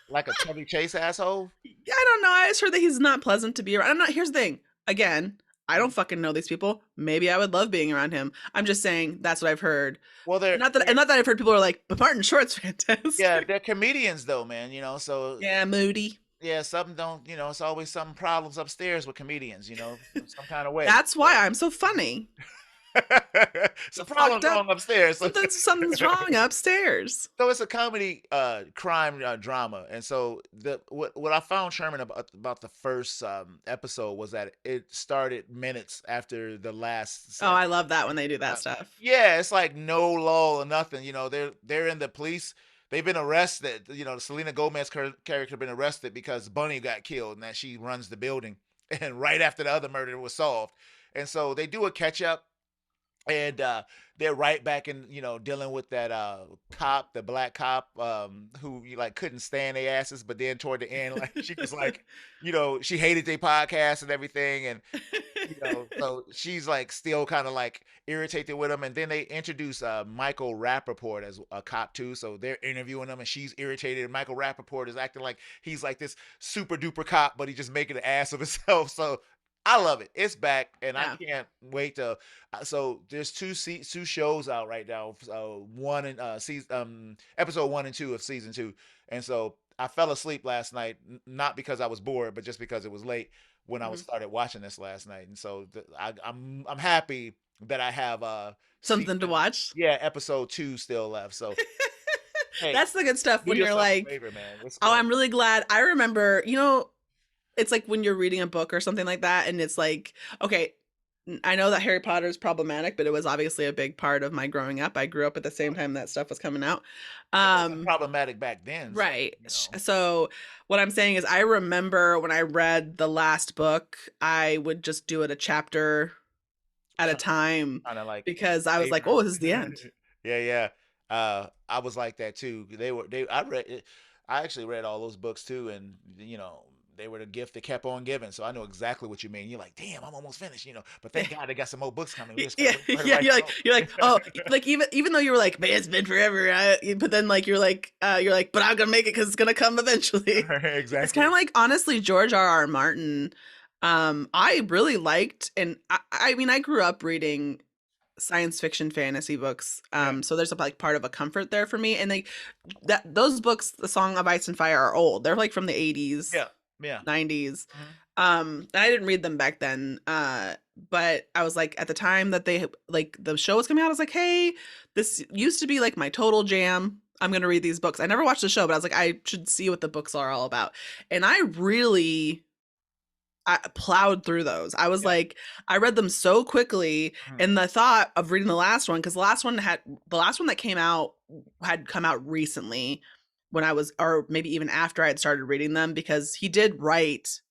like a Chevy Chase asshole. Yeah, I don't know. I just heard that he's not pleasant to be around. I'm not. Here's the thing. Again, I Mm-hmm. don't fucking know these people. Maybe I would love being around him. I'm just saying that's what I've heard. Well, And not that I've heard people are like, but Martin Short's fantastic. yeah, they're comedians though, man. You know, so Yeah, moody. yeah, something don't, you know, it's always some problems upstairs with comedians, you know, some kind of way. That's why I'm so funny. Some problems fucked up- wrong upstairs. Something's wrong upstairs. So it's a comedy crime drama, and so what I found Sherman about the first episode was that it started minutes after the last. Oh, I love that when they do that stuff. Yeah, it's like no lull or nothing. You know, they're in the police. They've been arrested. You know, Selena Gomez character been arrested because Bunny got killed, and that she runs the building. And right after the other murder was solved, and so they do a catch up, and they're right back in, you know, dealing with that cop, the black cop, who you like couldn't stand their asses, but then toward the end, like she was like, you know, she hated their podcast and everything, and you know, so she's like still kind of like irritated with him, and then they introduce Michael Rappaport as a cop too, so they're interviewing him, and she's irritated, and Michael Rappaport is acting like he's like this super duper cop, but he just making an ass of himself. So I love it. It's back, and I can't wait to. So there's two shows out right now. One and season episode 1 and 2 of season 2, and so I fell asleep last night, not because I was bored, but just because it was late when I was started watching this last night, and so I'm happy that I have Something to watch. Yeah, episode 2 still left. So hey, That's the good stuff do when you're yourself a like, favor, man. It's oh, great. I'm really glad. I remember, you know, it's like when you're reading a book or something like that, and it's like, okay, I know that Harry Potter is problematic, but it was obviously a big part of my growing up. I grew up at the same time that stuff was coming out. It wasn't problematic back then, so, Right. you know. So what I'm saying is I remember when I read the last book, I would just do it a chapter at a time Kind of like because I was like, oh, this is the end. Yeah. I was like that too. I actually read all those books too, and you know, they were the gift that kept on giving. So I know exactly what you mean. You're like, damn, I'm almost finished, you know. But thank God they got some more books coming. We just Yeah, gotta wait for yeah. the You're right like, oh, like even though you were like, man, it's been forever. But then like you're like, but I'm gonna make it because it's gonna come eventually. song. It's Exactly. kind of like honestly, George R.R. Martin. I really liked, and I mean, I grew up reading science fiction fantasy books. So there's a like part of a comfort there for me. And those books, The Song of Ice and Fire, are old. They're like from the 80s. Yeah. 90s. And I didn't read them back then. But I was like, at the time that they like the show was coming out, I was like, hey, this used to be like my total jam. I'm gonna read these books. I never watched the show, but I was like, I should see what the books are all about. And I plowed through those. I was like, I read them so quickly, and the thought of reading the last one, because the last one that came out had come out recently when I was, or maybe even after I had started reading them, because he did write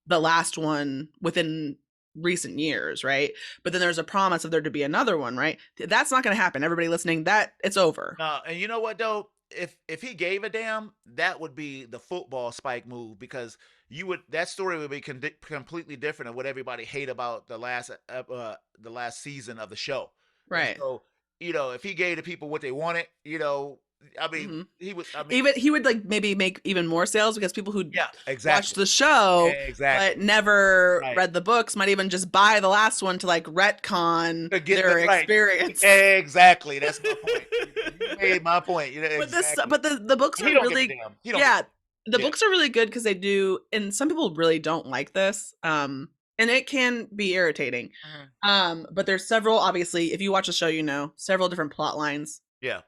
the last one within recent years, right? But then there's a promise of there to be another one, right? That's not going to happen. Everybody listening, that it's over. No, and you know what though? If he gave a damn, that would be the football Spike move, because that story would be completely different of what everybody hate about the last season of the show. Right. And so, you know, if he gave the people what they wanted, you know, I mean, he would like maybe make even more sales, because people who watched the show but never read the books might even just buy the last one to like retcon their experience. Exactly. That's my point. You made my point. You know, but the books are really the books are really good because they do, and some people really don't like this. And it can be irritating. But there's several, obviously, if you watch the show, you know, several different plot lines. Yeah.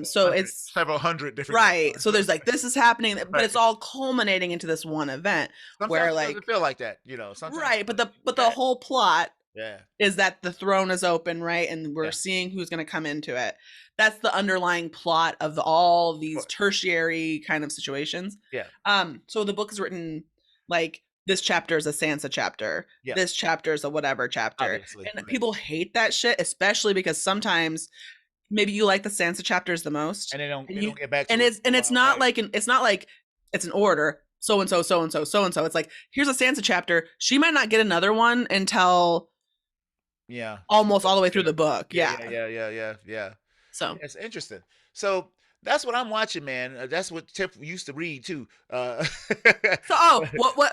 So it's several hundred different. Right. So there's like, this is happening, but it's all culminating into this one event. Sometimes where it like doesn't feel like that, you know. Sometimes right, but the whole plot Yeah. is that the throne is open, right? And we're seeing who's going to come into it. That's the underlying plot of all these tertiary kind of situations. Yeah. So the book is written like this chapter is a Sansa chapter. Yeah. This chapter is a whatever chapter. Obviously, And right. people hate that shit, especially because sometimes maybe you like the Sansa chapters the most. And they don't you, get back to and it it's for a it's while, not right. like it's not like it's an order. So and so, so and so, so and so. It's like, here's a Sansa chapter. She might not get another one until Yeah. almost all the way through the book. Yeah. Yeah. So It's interesting. So that's what I'm watching, man. That's what Tiff used to read too. what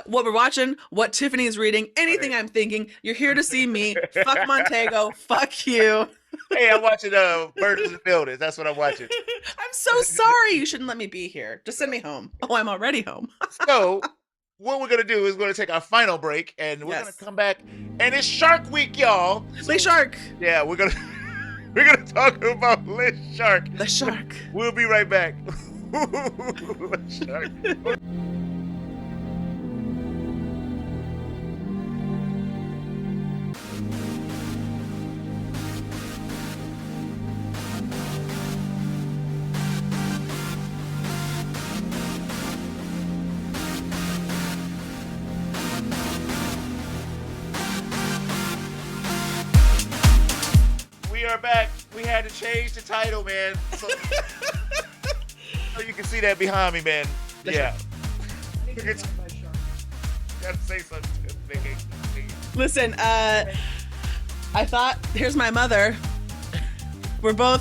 we're watching, what Tiffany's reading, anything I'm thinking, you're here to see me. Fuck Montego. Fuck you. Hey, I'm watching Birds in the Building. That's what I'm watching. I'm so sorry. You shouldn't let me be here. Just send me home. Oh, I'm already home. So what we're gonna do is we're gonna take our final break, and we're gonna Yes. come back, and it's Shark Week, y'all. Lay Shark. Yeah, we're gonna talk about Liz Shark. The shark. We'll be right back. Liz Shark. We are back. We had to change the title, man. So you can see that behind me, man. Yeah. Gotta say something. Listen, I thought, here's my mother. We've gone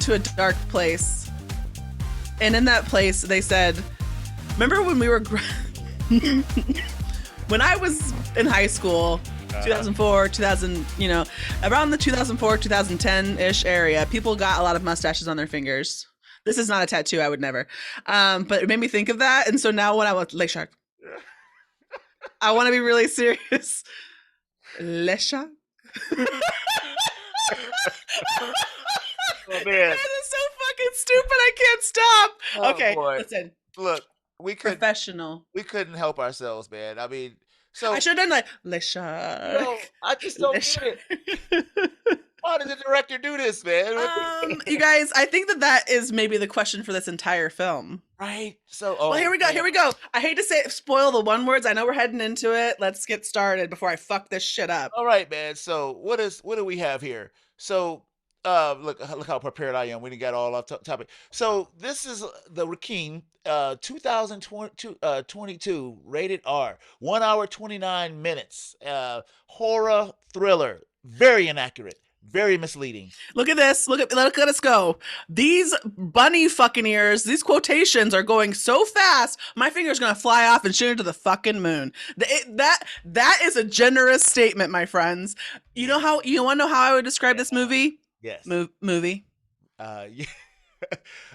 to a dark place. And in that place, they said, remember when we were, when I was in high school, 2004, 2000, around the 2004, 2010-ish area, people got a lot of mustaches on their fingers. This is not a tattoo, I would never. But it made me think of that. And so now when I was Lake Shark, I want to be really serious. Le Shark? Oh, man. That is so fucking stupid. I can't stop. Oh, Okay, boy. listen. Look, we Professional. couldn't help ourselves, man. I mean, so I should have done like Le Shark. no, I just don't Le get it. Why did the director do this, man? You guys, I think that is maybe the question for this entire film. Right? So, Well, here we go. I hate to spoil the one words. I know we're heading into it. Let's get started before I fuck this shit up. All right, man. So what do we have here? So look how prepared I am. We didn't get all off topic. So this is the Requin 2022 rated R, 1 hour 29 minutes, horror thriller, very inaccurate, very misleading. Look at this. Look at us go. These bunny fucking ears, these quotations are going so fast, my finger's gonna fly off and shoot into the fucking moon. That is a generous statement, my friends. You want to know how I would describe this movie? Yes. Movie. Yeah.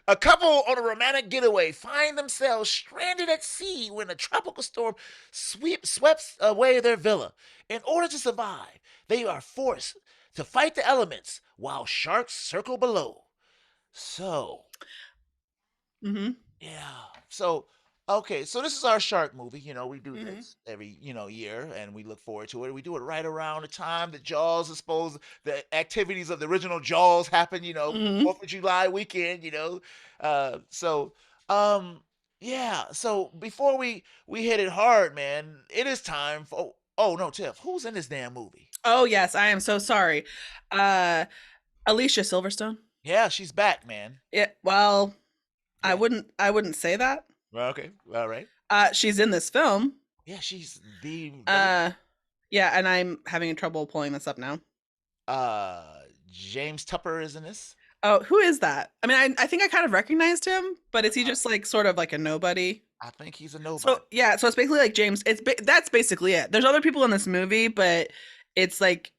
A couple on a romantic getaway find themselves stranded at sea when a tropical storm sweeps away their villa. In order to survive, they are forced to fight the elements while sharks circle below. So, Mm-hmm. yeah. So, okay. So this is our shark movie. We do Mhm. this every, year, and we look forward to it. We do it right around the time that Jaws is the activities of the original Jaws happen, Mhm. 4th of July weekend, yeah. So before we hit it hard, man, it is time for, oh no, Tiff, who's in this damn movie? Oh yes, I am so sorry. Alicia Silverstone. Yeah, she's back, man. Yeah. Well, Yeah. I wouldn't say that. Well, okay. All right. She's in this film. Yeah, she's the Yeah, and I'm having trouble pulling this up now. James Tupper is in this. Oh, who is that? I mean, I think I kind of recognized him, but is he just like sort of like a nobody? I think he's a nobody. So yeah, so it's basically like James. That's basically it. There's other people in this movie, but it's like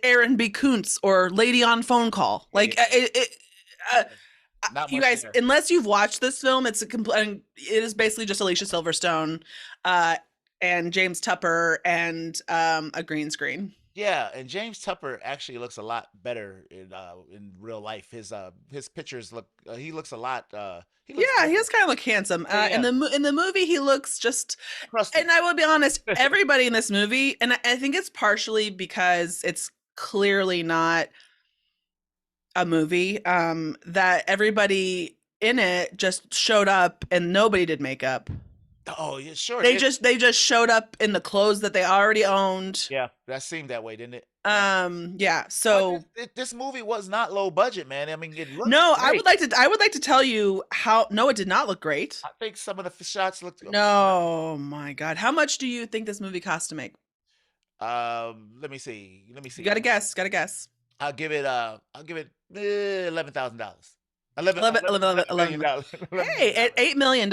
Aaron B. Kuntz or Lady on Phone Call. Like Not you much guys, there. unless you've watched this film, it is basically just Alicia Silverstone, and James Tupper and a green screen. Yeah, and James Tupper actually looks a lot better in real life. His pictures look. He looks a lot. He looks Yeah, he better. does kind of look handsome. Yeah, In the movie, he looks just. Crusty. And I will be honest, everybody in this movie, and I think it's partially because it's clearly not a movie. That everybody in it just showed up and nobody did makeup. Oh, yeah, sure. They just showed up in the clothes that they already owned. Yeah, that seemed that way, didn't it? Yeah. But So this movie was not low budget, man. I mean, it looked no, great. I would like to tell you how. No, it did not look great. I think some of the shots looked. No, my God. How much do you think this movie cost to make? Let me see. Let me see. You got to guess. Got to guess. I'll give it. $11,000. 11, 11, 11, 11, 11 million 11. dollars. Hey, at $8 million.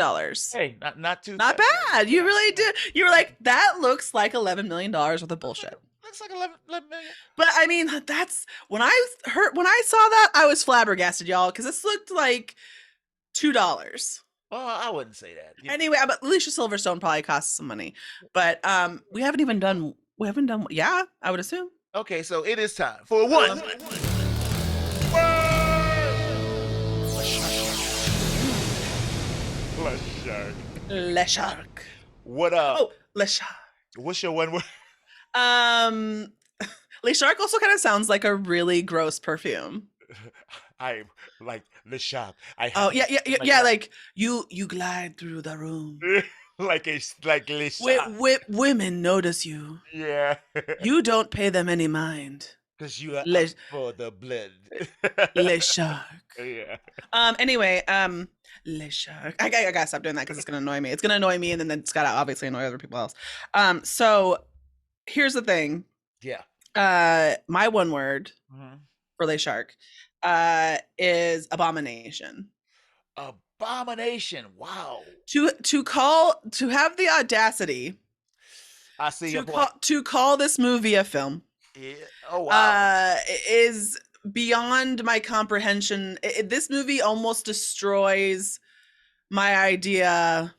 Hey, not too. Not bad. You really did. You were like, that looks like $11 million worth of bullshit. Looks like 11 million. But I mean, that's when I saw that, I was flabbergasted, y'all, because this looked like $2. Oh, I wouldn't say that. Anyway, but Alicia Silverstone probably costs some money. But we haven't done. Yeah, I would assume. Okay, so it is time for one. Le Shark. Le Shark. What Oh, Le Shark. What's your one word? Le Shark also kind of sounds like a really gross perfume. I'm like Le Shark. Oh yeah. Like you glide through the room. like Le Shark. Women notice you. Yeah. You don't pay them any mind. Because you are Le- out for the blood. Le Shark. Yeah. Anyway, Le Shark. I gotta stop doing that because it's gonna annoy me. It's gonna annoy me, and then it's gotta obviously annoy other people else. So here's the thing. Yeah. My one word Mhm. for Le Shark is abomination. Abomination. Wow. To have the audacity I see your point. to call this movie a film Yeah. Oh wow. is beyond my comprehension. This movie almost destroys my idea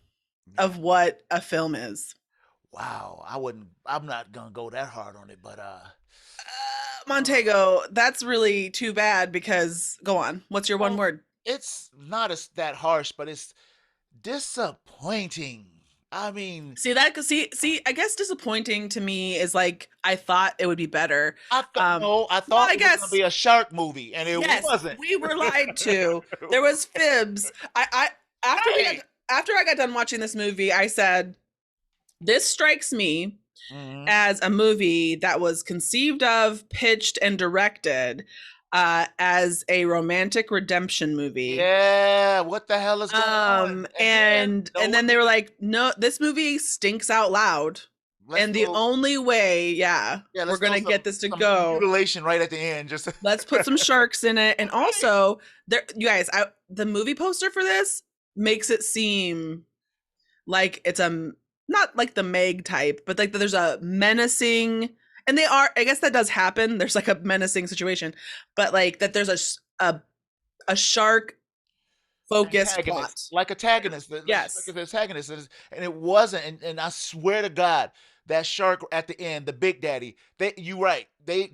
of what a film is. Wow. I'm not gonna go that hard on it, but Montego, that's really too bad because go on. What's your one word? it's not that harsh, but it's disappointing. I mean, See, I guess disappointing to me is like I thought it would be better. I thought I it was guess- gonna be a shark movie, and it Yes, wasn't. we were lied to. There was fibs. After I got done watching this movie, I said, this strikes me Mhm. as a movie that was conceived of, pitched, and directed as a romantic redemption movie. Yeah, what the hell is going on? And then they were like, no, this movie stinks out loud. And the only way, we're gonna get this to go. Mutilation right at the end. Just Let's put some sharks in it. And also, you guys, the movie poster for this makes it seem like it's not like the Meg type, but like there's a menacing, and I guess that does happen. There's like a menacing situation, but like that there's a shark focused plot. like antagonist. Yes. like antagonist, and it wasn't. And I swear to God, that shark at the end, the Big Daddy. You right.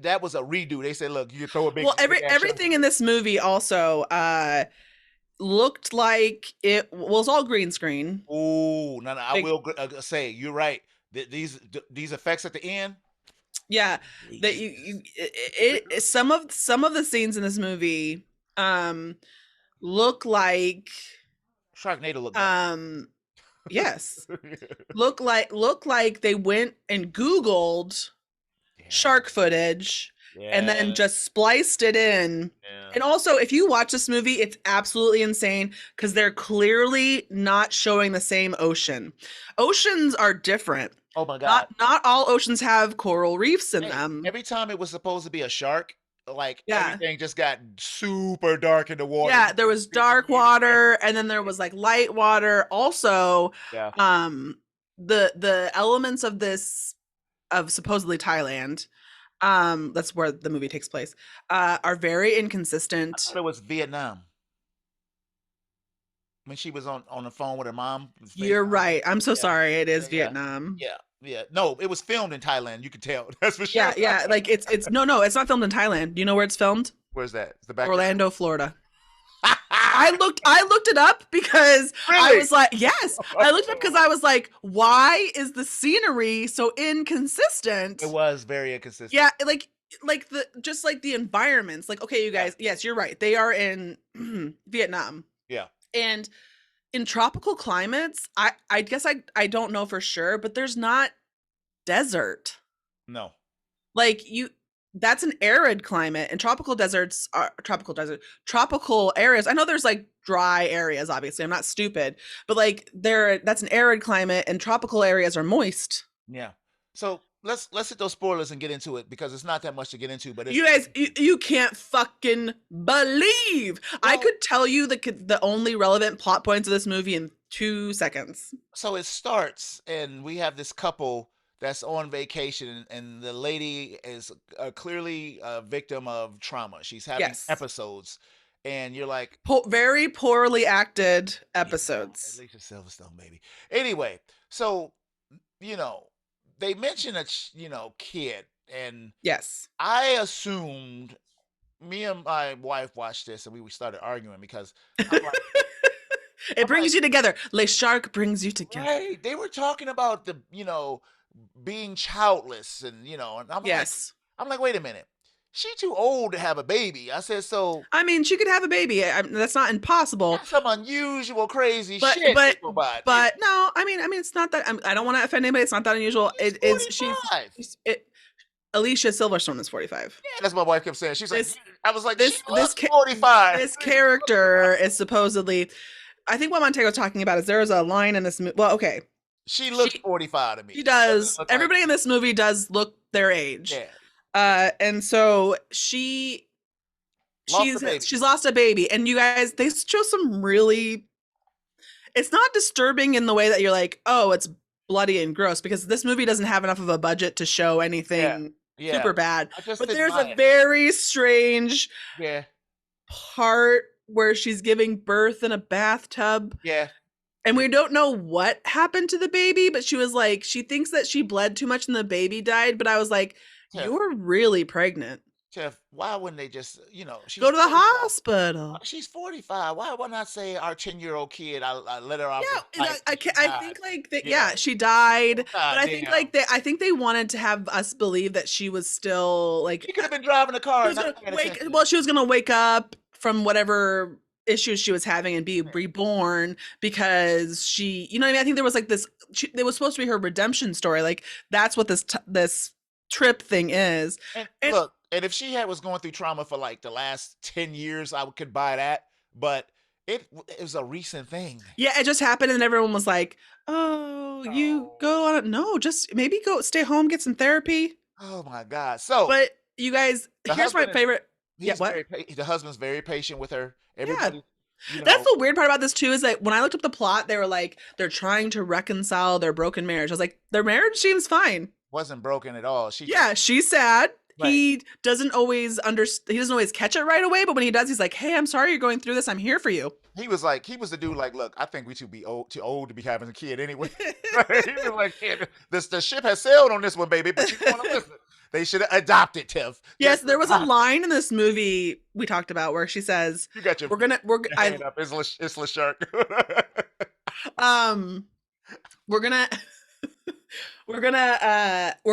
That was a redo. They said, look, you can throw a big. Well, big ass everything shark. in this movie also looked like it was all green screen. Ooh, no, I will say you're right. These effects at the end. Yeah, that some of the scenes in this movie look like Sharknado looked yes, look like they went and Googled shark footage and then just spliced it in. And also, if you watch this movie, it's absolutely insane because they're clearly not showing the same ocean. Oceans are different. Oh my God. Not all oceans have coral reefs in them. Every time it was supposed to be a shark, like Yeah. everything just got super dark in the water. Yeah, there was dark water and then there was like light water. Also, Yeah. the elements of supposedly Thailand, that's where the movie takes place, are very I inconsistent. thought it was Vietnam. When she was on the phone with her mom. You're right. I'm so sorry. It is Yeah. Vietnam. Yeah. No, it was filmed in Thailand. You could tell. That's for sure. Yeah. Like it's no, it's not filmed in Thailand. Do you know where it's filmed? Where's that? It's the back. Orlando, Florida. I looked it up because I Really? was like, yes. I looked it up because I was like, why is the scenery so inconsistent? It was very inconsistent. Yeah, like the environments. Like, okay, you guys, yes, you're right. They are in Vietnam. Yeah. And in tropical climates, I guess I don't know for sure, but there's not desert. No. Like that's an arid climate, and tropical deserts are tropical areas. I know there's like dry areas, obviously. I'm not stupid, but like that's an arid climate, and tropical areas are moist. Yeah. So let's hit those spoilers and get into it because it's not that much to get into, but it's You guys, you can't fucking believe. I well, could tell you the only relevant plot points of this movie in 2 seconds. so it starts and we have this couple that's on vacation and the lady is clearly a victim of trauma. She's having Yes. episodes and you're like, Very poorly acted yeah, episodes. Alicia Silverstone, baby. Anyway, so you know, they mention a kid, and Yes. I assumed me and my wife watched this and we started arguing because I'm like, It brings you together. Le Shark brings you together. right, they were talking about the being childless and and Yes. I'm like, wait a minute, she too old to have a baby. I said, so I mean, she could have a baby. That's not impossible. that's some unusual, crazy But shit. but But but no, I mean, it's not that. I don't want to offend anybody. It's not that unusual. she's It is. 45. Alicia Silverstone is 45. Yeah, that's what my wife kept saying. She's This- like, I was like, this- she this looks ca- 45. This character is supposedly. I think what Montego was talking about is there is a line in this movie. Well, okay, She looks she- 45 to me. she does. Doesn't look Everybody in this movie does look their age. yeah. And so Lost a baby. she's lost a baby, and you guys, they show some really. It's not disturbing in the way that you're like, oh, it's bloody and gross, because this movie doesn't have enough of a budget to show anything Yeah. super bad. I just But didn't there's buy a it. very strange Yeah. part where she's giving birth in a bathtub, Yeah. and we don't know what happened to the baby, but she was like, she thinks that she bled too much and the baby died. But I was like, Yeah. you're really pregnant. Jeff, why wouldn't they just, she's Go to the 45. hospital. She's 45. Why would not say our 10-year-old kid? I let her off. Yeah, the pipe I and she I died. think like that. you Yeah, know. she died, but God I think damn. like I think they wanted to have us believe that she was still like She could have been driving a car. she And was not gonna paying wake. attention. Well, she was gonna wake up from whatever issues she was having and be reborn because she, you know what I mean? I think there was like this. It was supposed to be her redemption story. Like that's what this trip thing is. And And- look, and if she was going through trauma for like the last 10 years, I could buy that. But it was a recent thing. Yeah, it just happened, and everyone was like, "Oh, you No. go on it? No, just maybe go stay home, get some therapy." Oh my God. So But you guys, The here's my husband is- favorite. he's yeah, what? the husband's very patient with her. Everybody, That's the weird part about this too, is that when I looked up the plot, they were like, they're trying to reconcile their broken marriage. I was like, their marriage seems fine. wasn't broken at all. She Yeah, she's sad. Right. He doesn't always he doesn't always catch it right away, but when he does, he's like, "Hey, I'm sorry you're going through this. I'm here for you." he was the dude like, look, I think we should be too old to be having a kid anyway. He was like, "Yeah, the ship has sailed on this one, baby, but you want to listen. They should adopt it, Tiff. Yes, Just there was a adopt it." line in this movie we talked about where she says, You got your "We're gonna hand up. It's Le Shark. we're gonna we're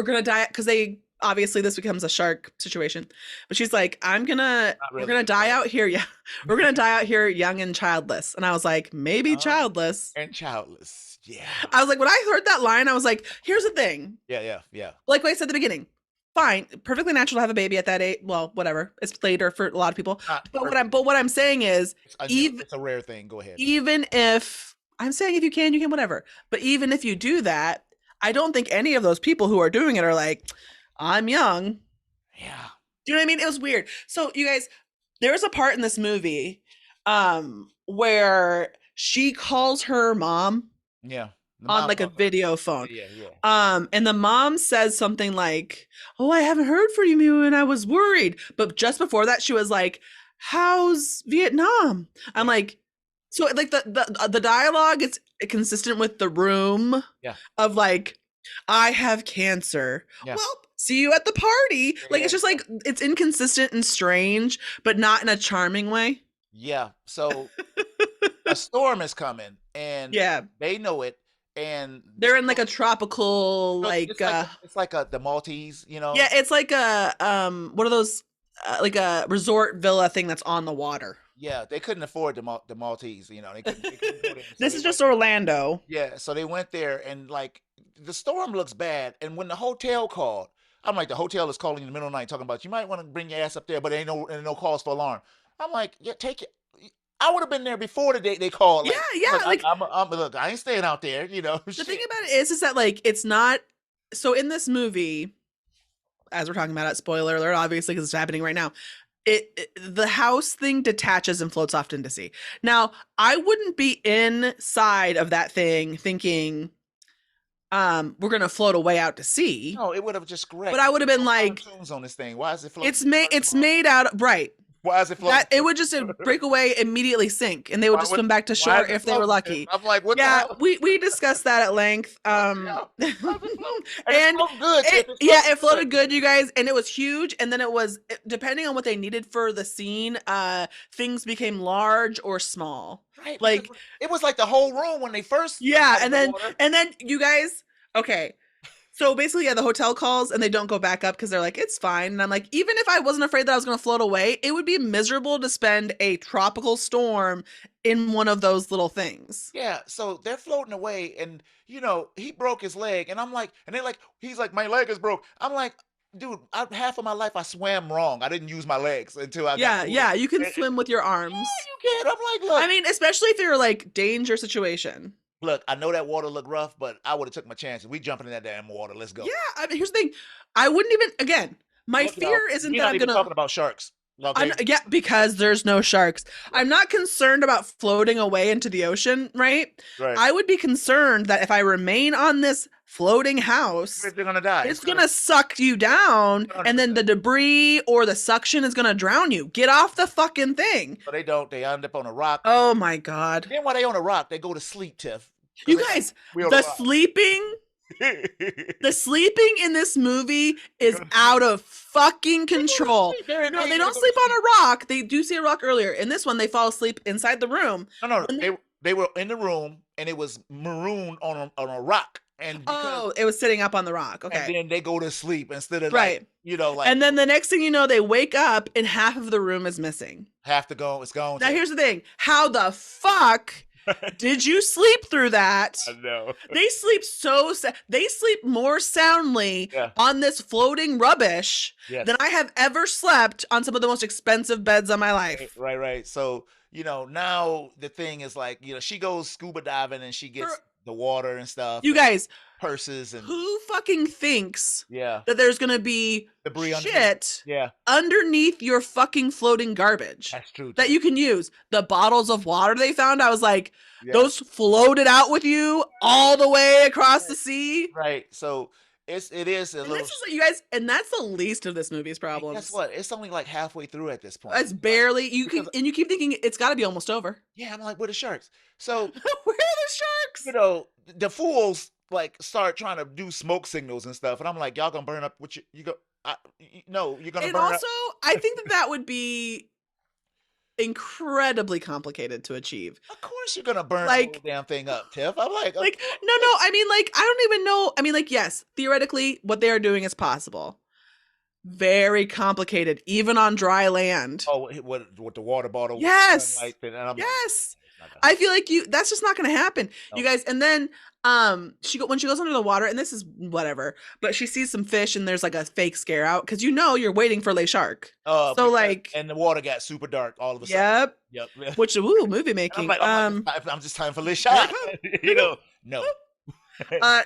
gonna die," because they obviously this becomes a shark situation, but she's like, we're really. gonna die out here. Yeah, we're gonna die out here young and childless. And I was like, maybe Oh. childless. And childless. Yeah. I was like, when I heard that line, I was like, here's the thing, Yeah. like what I said at the beginning, fine, perfectly natural to have a baby at that age. Well, whatever, it's later for a lot of people. Not But perfect. what I'm saying is, It's a rare thing. Go ahead. even if I'm saying if you can, whatever. But even if you do that, I don't think any of those people who are doing it are like, I'm young. Yeah. Do you know what I mean? It was weird. So you guys, there's a part in this movie where she calls her mom Yeah. The on mom like a called her. video phone. Yeah. And the mom says something like, "Oh, I haven't heard from you and I was worried." But just before that, she was like, "How's Vietnam?" I'm Yeah. like, so like the dialogue is consistent with The Room. Yeah. Of like, I have cancer. Yeah. Well, see you at the party. Like it's Yeah. just like it's inconsistent and strange, but not in a charming way. Yeah. So a storm is coming, and Yeah. they know it, and They're in like a tropical like it's like the Maltese, yeah, it's like a what are those like a resort villa thing that's on the water. Yeah, they couldn't afford the Maltese. They couldn't go there. So This they is went. just Orlando. Yeah, so they went there and like the storm looks bad. And when the hotel called, I'm like, the hotel is calling in the middle of the night talking about you might want to bring your ass up there, but ain't no calls for alarm. I'm like, yeah, take it. I would have been there before the day they called. Yeah, Like, yeah. look, Like look, I ain't staying out there. the thing Shit. about it is that like it's not. So in this movie, as we're talking about it, spoiler alert, obviously because it's happening right now. The house thing detaches and floats off into sea. Now, I wouldn't be inside of that thing thinking, we're gonna float away out to sea. No, it would have just wrecked. But I would have been No like, pontoons on this thing. Why is it floating? it's made out of, right. Why is it floating? That it would just break away, immediately sink, and they would just swim back to why shore is it if they were floating? lucky. I'm like, what Yeah, the hell? we discussed that at length. Why is it floating? And it floated good. it floated good, you guys, and it was huge. And then it was depending on what they needed for the scene. Things became large or small. Right, Like because it was like the whole room when they first. yeah, got in the water. and then you guys, okay. So basically, yeah, the hotel calls and they don't go back up because they're like, it's fine. And I'm like, even if I wasn't afraid that I was going to float away, it would be miserable to spend a tropical storm in one of those little things. Yeah, so they're floating away, and he broke his leg, and I'm like, and they're like, he's like, my leg is broke. I'm like, dude, half of my life I swam wrong. I didn't use my legs until I Yeah, got yeah, you can And- swim with your arms. you can. I'm like, look, I mean, especially if you're like danger situation. look, I know that water looked rough, but I would have took my chances. We jumping in that damn water. Let's go. Yeah, I mean, here's the thing. I wouldn't even, again, my Look, fear isn't we're that not I'm even going talking to. about sharks. Okay. Yeah, because there's no sharks. I'm not concerned about floating away into the ocean, right? Right. I would be concerned that if I remain on this floating house, They're gonna die. it's gonna suck you down, and then the debris or the suction is gonna drown you. Get off the fucking thing. But they don't. They end up on a rock. Oh my god. Then while they on a rock, they go to sleep, Tiff. You guys, We on the a rock. sleeping the sleeping in this movie is out of fucking control. No, they don't sleep on a rock. They do see a rock earlier. In this one, they fall asleep inside the room. No, When they were in the room, and it was marooned on a rock, and Oh, it was sitting up on the rock. and Okay. then they go to sleep instead of Right. like And then the next thing you know, they wake up and half of the room is missing. have to go. It's gone. Now, here's the thing. How the fuck did you sleep through that? I know. They sleep they sleep more soundly Yeah. on this floating rubbish Yes. than I have ever slept on some of the most expensive beds of my life. Right. So now the thing is like she goes scuba diving and she gets the water and stuff. You and guys, purses and who fucking thinks yeah, that there's gonna be debris underneath. shit Yeah, underneath your fucking floating garbage that's true. that you can use? The bottles of water they found, I was like, Yeah. those floated out with you all the way across the sea. Right. So it is a And little. this is what you guys, and that's the least of this movie's problems. Guess what? It's only like halfway through at this point. It's barely you Because- keep and you keep thinking it's got to be almost over. Yeah, I'm like, where the sharks? So Where are the sharks? the fools like start trying to do smoke signals and stuff, and I'm like, y'all gonna burn up? What you go? No, you're gonna And burn also, up. I think that would be incredibly complicated to achieve. Of course, you're gonna burn Like- the whole damn thing up, Tiff. I'm like, Like, no, I mean, like, I don't even know. I mean, like, yes, theoretically, what they are doing is possible. Very complicated, even on dry land. oh, what the water bottle? Yes. sunlight thing, and I'm like, Yes. it's not gonna I feel like that's just not going to happen. You No. guys, and then when she goes under the water, and this is whatever, but she sees some fish and there's like a fake scare out because you're waiting for Lay Shark. So, because- like- and the water got super dark all of a sudden. Yep. Yep. Which movie And making. I'm just time for this shot. No.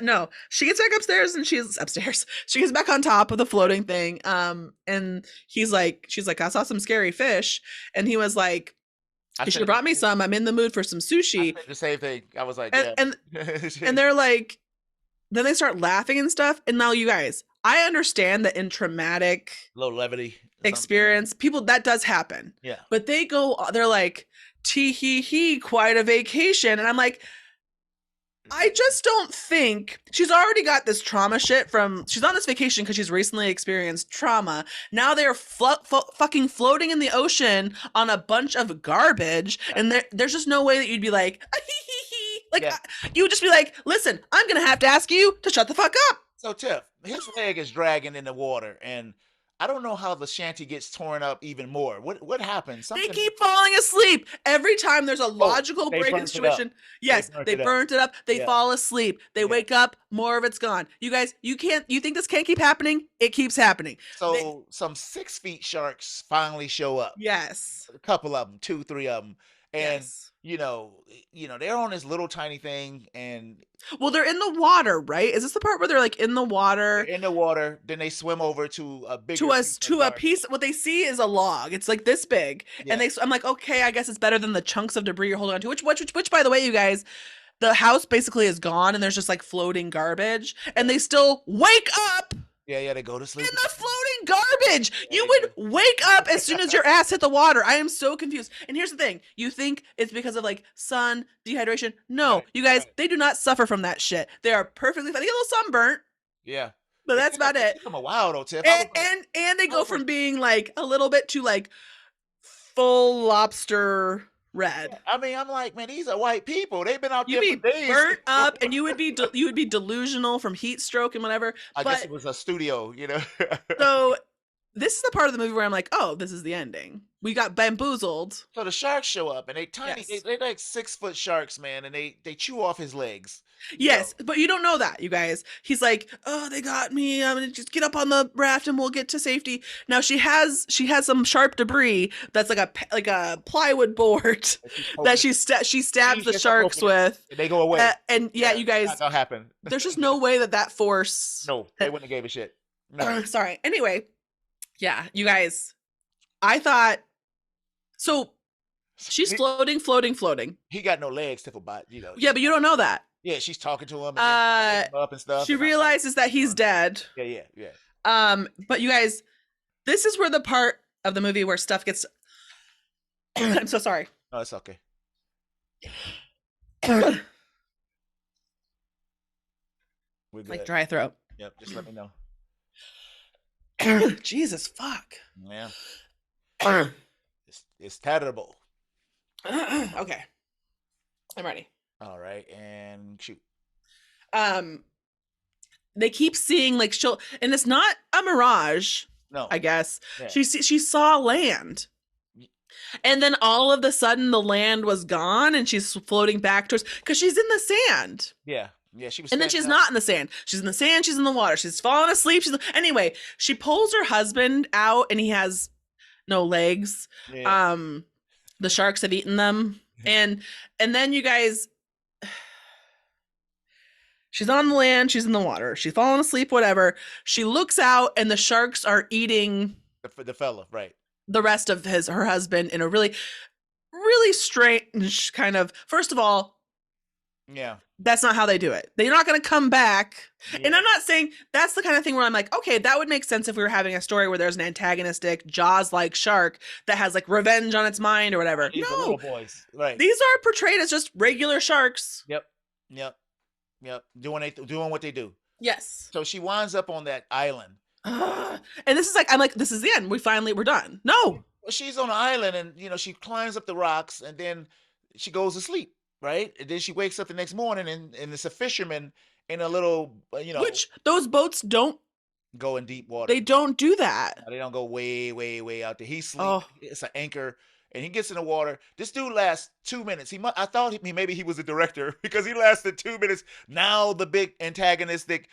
No, she gets back upstairs and she's upstairs. She gets back on top of the floating thing. And she's like, I saw some scary fish, and he was like, you should have brought me some. I'm in the mood for some I sushi. said the same thing. I was like, And yeah. and they're like, then they start laughing and stuff. And now, you guys, I understand that in traumatic low levity experience, people, that does happen. Yeah. But they're like, tee hee hee, quite a vacation. And I'm like, I just don't think she's already got this trauma shit she's on this vacation because she's recently experienced trauma. Now they're fucking floating in the ocean on a bunch of garbage. And there's just no way that you'd be like, like, Yeah. you would just be like, listen, I'm going to have to ask you to shut the fuck up. So Tiff, his leg is dragging in the water, and I don't know how the shanty gets torn up even more. What happened? They Something. keep falling asleep. Every time there's a Oh, logical they break in the burnt it up. situation. They Yes, burnt they it up. burnt it up. They Yeah. fall asleep. They Yeah. wake up, more of it's gone. You guys, you think this can't keep happening? It keeps happening. So some 6 feet sharks finally show up. Yes. A couple of them, 2, 3 of them, and Yes. they're on this little tiny thing, and Well, they're in the water, right? Is this the part where they're like in the they're water in the water. Then they swim over to a bigger to us piece of to a garbage. piece? What they see is a log. It's like this big, and Yeah. I'm like, okay, I guess it's better than the chunks of debris you're holding on to. Which, by the way, you guys, the house basically is gone, and there's just like floating garbage, and they still wake up Yeah, they go to in sleep. the floating garbage. Yeah, You they would wake up as soon as your ass hit the water. I am so confused. And here's the thing. You think it's because of like sun, dehydration. No, Right, you guys, right. they do not suffer from that shit. They are perfectly fine. They get a little sunburnt, Yeah. but that's about it. It took them a while though, Tiff. I was like, And they go was from like- being like a little bit to like full lobster red. I mean, I'm like, man, these are white people. They've been out You'd there be for days. burnt up, and you would be delusional from heat stroke and whatever. I guess But it was a studio, so this is the part of the movie where I'm like, oh, this is the ending. We got bamboozled. So the sharks show up, and they tiny. Yes. They're like 6-foot sharks, man, and they chew off his legs. Yes, but you don't know that, you guys. He's like, oh, they got me. I'm gonna just get up on the raft and we'll get to safety. Now she has some sharp debris that's like a plywood board that she stabs She's the just sharks poking it. with. And they go away. And yeah, you guys, Not gonna happen. there's just no way that force. No, they wouldn't have gave a shit. No. Sorry. Anyway, yeah, you guys, I thought so. She's floating. He got no legs, Tiffelbot. Yeah, but you don't know that. Yeah, she's talking to him and then picking him up and stuff. She and I'm like, realizes that he's dead. Yeah. But you guys, this is where the part of the movie where stuff gets. I'm so sorry. No, it's okay. We're good. Like dry throat. Yep, just let me know. Jesus fuck. Yeah, it's terrible. Okay, I'm ready. All right, and shoot. They keep seeing like and it's not a mirage. No, I guess Yeah. she saw land, and then all of the sudden the land was gone, and she's floating back towards because she's in the sand. yeah, she was. And then standing she's up. not in the sand. She's in the sand. She's in the water. She's falling asleep. Anyway. She pulls her husband out, and he has no legs. Yeah. The sharks have eaten them, and then you guys. She's on the land. She's in the water. She's falling asleep. Whatever. She looks out, and the sharks are eating the fella, right? the rest of her husband in a really, really strange kind of. First of all, Yeah. that's not how they do it. They're not going to come back. And Yeah. I'm not saying that's the kind of thing where I'm like, okay, that would make sense if we were having a story where there's an antagonistic Jaws-like shark that has like revenge on its mind or whatever. These are No, little boys, right? these are portrayed as just regular sharks. Yep. Doing what they do. Yes. So she winds up on that island. And this is like, I'm like, this is the end. We're done. No. Well, she's on an island, and she climbs up the rocks, and then she goes to sleep, right? And then she wakes up the next morning, and it's a fisherman in a little, Which those boats don't, go in deep water. they don't do that. They don't go way, way, way out there. He sleeps. Oh. It's an anchor, and he gets in the water. This dude lasts 2 minutes. I thought maybe he was a director because he lasted 2 minutes. Now the big antagonistic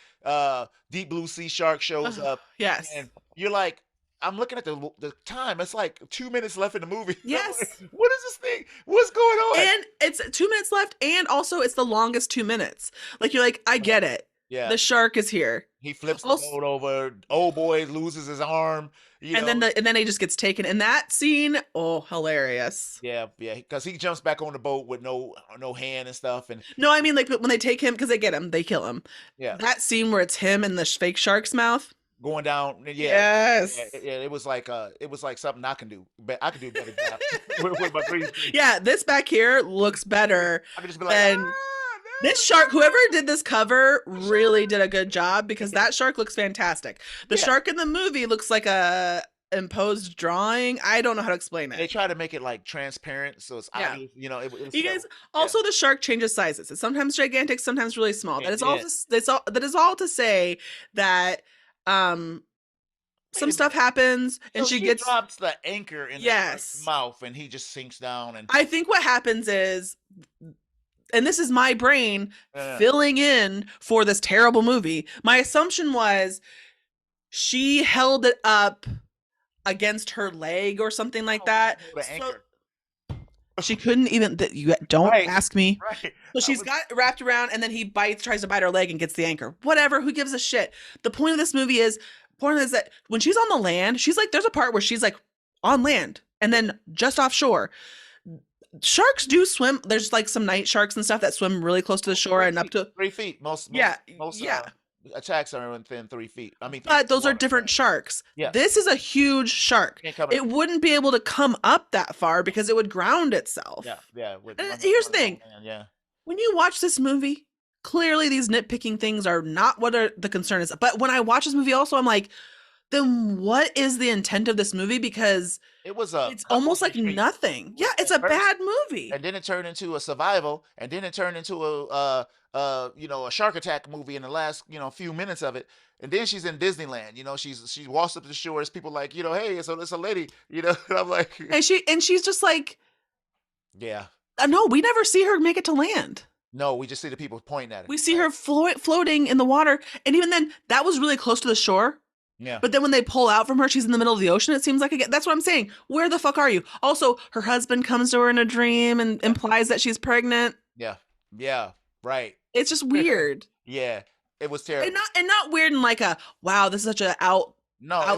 deep blue sea shark shows up, Yes. and you're like, I'm looking at the time. It's like 2 minutes left in the movie. I'm Yes. like, what is this thing? What's going on? And it's 2 minutes left, and also it's the longest 2 minutes. Like you're like, I get it. Yeah. The shark is here. He flips the Also- boat over. Old boy loses his arm. And then he just gets taken. And that scene, oh, hilarious. yeah, because he jumps back on the boat with no hand and stuff, and No, I mean like when they take him because they get him, they kill him. yeah, That scene where it's him and the fake shark's mouth. going down. Yeah, Yes. yeah, it was like something I can do, but I can do a better job with my breathing. Yeah, this back here looks better. I can just be like, And no." This shark, whoever did this cover really did a good job because that shark looks fantastic. The Yeah. shark in the movie looks like a imposed drawing. I don't know how to explain They it. try to make it like transparent, so it's Yeah. obvious. It was You guys, also the shark changes sizes. It's sometimes gigantic, sometimes really small. Yeah, That is all. yeah. That is all to say that some Wait a stuff minute. happens and So she she gets drops the anchor in the shark's yes. mouth, and he just sinks down. And I think what happens is, and this is my brain uh, filling in for this terrible movie. My assumption was she held it up against her leg or something like how could that. you hold the So anchor? she couldn't even that you don't Right, ask me. right. So I she's was, got wrapped around and then he tries to bite her leg and gets the anchor. Whatever, who gives a shit? The point of this movie is that when she's on the land, she's like there's a part where she's like on land and then just offshore. Sharks do swim. There's like some night sharks and stuff that swim really close to the shore and up to 3 feet. yeah, Most yeah. attacks are within 3 feet. I mean, 3 feet But those are water, different right? sharks. Yeah, This is a huge shark. can't come. It wouldn't be able to come up that far because it would ground itself. Yeah, yeah. With And here's the thing. Yeah. When you watch this movie, clearly these nitpicking things are not what the concern is. But when I watch this movie also, I'm like, then what is the intent of this movie? Because It was a it's couples almost like retreat. nothing. Yeah, it's At a first, bad movie. and then it turned into a survival, and then it turned into a shark attack movie in the last few minutes of it. And then she's in Disneyland. She walks up to the shores. People like, hey, it's a lady. And I'm like, And she's just like, yeah. no, we never see her make it to land. No, we just see the people pointing at it. We see her floating in the water. And even then, that was really close to the shore. Yeah. But then when they pull out from her, she's in the middle of the ocean. It seems like again. That's what I'm saying. Where the fuck are you? Also, her husband comes to her in a dream and implies that she's pregnant. Yeah. Yeah. Right. It's just weird. Yeah. It was terrible. And not weird in like a wow, this is such a out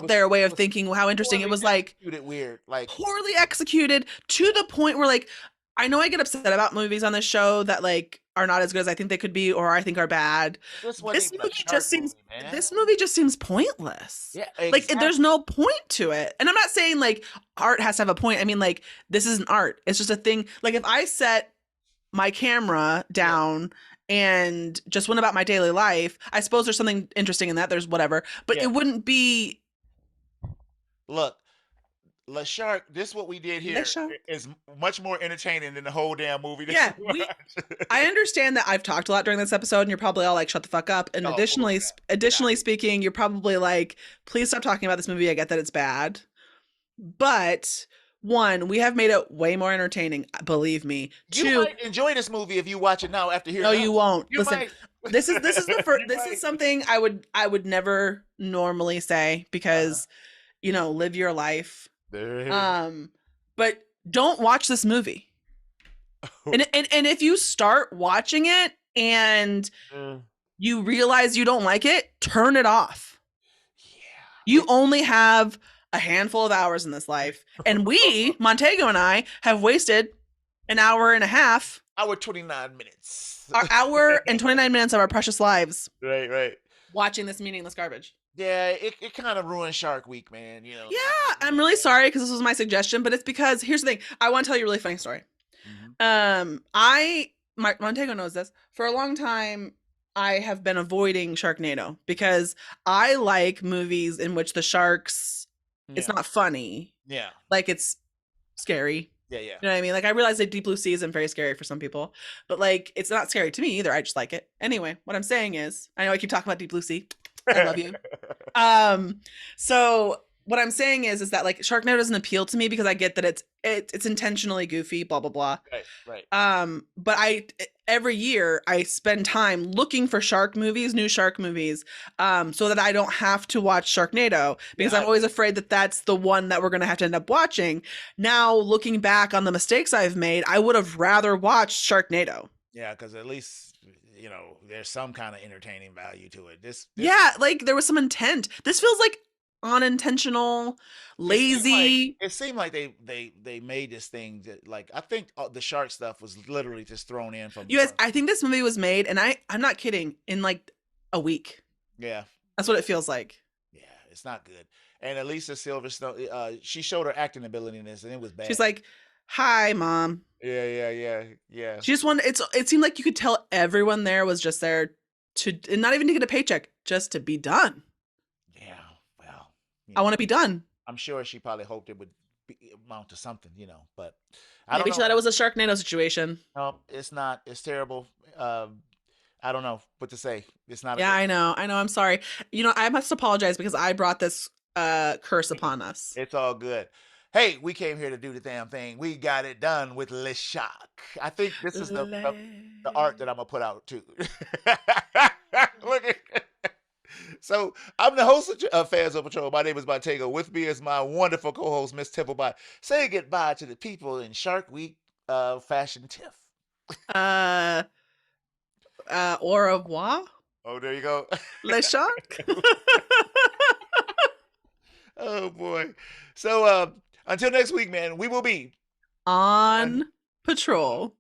there way of thinking. How interesting. It was like weird. Like poorly executed to the point where like I know I get upset about movies on this show that like are not as good as I think they could be or I think are bad. This movie just seems pointless. Yeah, like exactly. there's no point to it. And I'm not saying like art has to have a point. I mean like this isn't art. It's just a thing. Like if I set my camera down and just went about my daily life, I suppose there's something interesting in that. There's whatever, but it wouldn't be. Look, La Shark, this what we did here is much more entertaining than the whole damn movie. Yeah, I understand that I've talked a lot during this episode, and you're probably all like, "Shut the fuck up." And additionally speaking, you're probably like, "Please stop talking about this movie." I get that it's bad, but one, we have made it way more entertaining. Believe me. You might enjoy this movie if you watch it now after hearing. No, you won't. You Listen, might. this is the first. This is something I would never normally say because, live your life. But don't watch this movie. And if you start watching it and you realize you don't like it, turn it off. Yeah. You only have a handful of hours in this life. And we, Montego and I, have wasted an hour and a half. Hour 29 minutes. Our hour and 29 minutes of our precious lives. Right. Watching this meaningless garbage. Yeah, it kind of ruined Shark Week, man. Yeah, I'm really sorry because this was my suggestion, but it's because here's the thing. I want to tell you a really funny story. Montego knows this. For a long time, I have been avoiding Sharknado because I like movies in which the sharks, it's not funny. Yeah. Like it's scary. Yeah. You know what I mean? Like I realize that Deep Blue Sea isn't very scary for some people, but like it's not scary to me either. I just like it. Anyway, what I'm saying is, I know I keep talking about Deep Blue Sea. I love you. So what I'm saying is that like Sharknado doesn't appeal to me because I get that it's intentionally goofy, blah blah blah. Right. But every year I spend time looking for new shark movies, so that I don't have to watch Sharknado because I'm always afraid that that's the one that we're gonna have to end up watching. Now looking back on the mistakes I've made, I would have rather watched Sharknado. Yeah, because at least there's some kind of entertaining value to it. This like there was some intent. This feels like unintentional, lazy. It seemed like they made this thing that like I think the shark stuff was literally just thrown in from. You guys, I think this movie was made, and I'm not kidding, in like a week. Yeah, that's what it feels like. Yeah, it's not good. And Alicia Silverstone, she showed her acting ability in this, and it was bad. She's like, "Hi, mom." Yeah. She just wanted. It seemed like you could tell everyone there was just there and not even to get a paycheck, just to be done. Yeah, well, I want to be done. I'm sure she probably hoped it would amount to something, but maybe she thought it was a Sharknado situation. No, it's not. It's terrible. I don't know what to say. It's not. Yeah, I know. I'm sorry. I must apologize because I brought this curse upon us. It's all good. Hey, we came here to do the damn thing. We got it done with Le Shock. I think this is the art that I'm gonna put out too. Look at. So I'm the host of Fans on Patrol. My name is Montego. With me is my wonderful co-host, Miss Tipplebot. Say goodbye to the people in Shark Week fashion tiff. Au revoir, Oh, there you go. Le Shark. Oh boy. So until next week, man, we will be On patrol.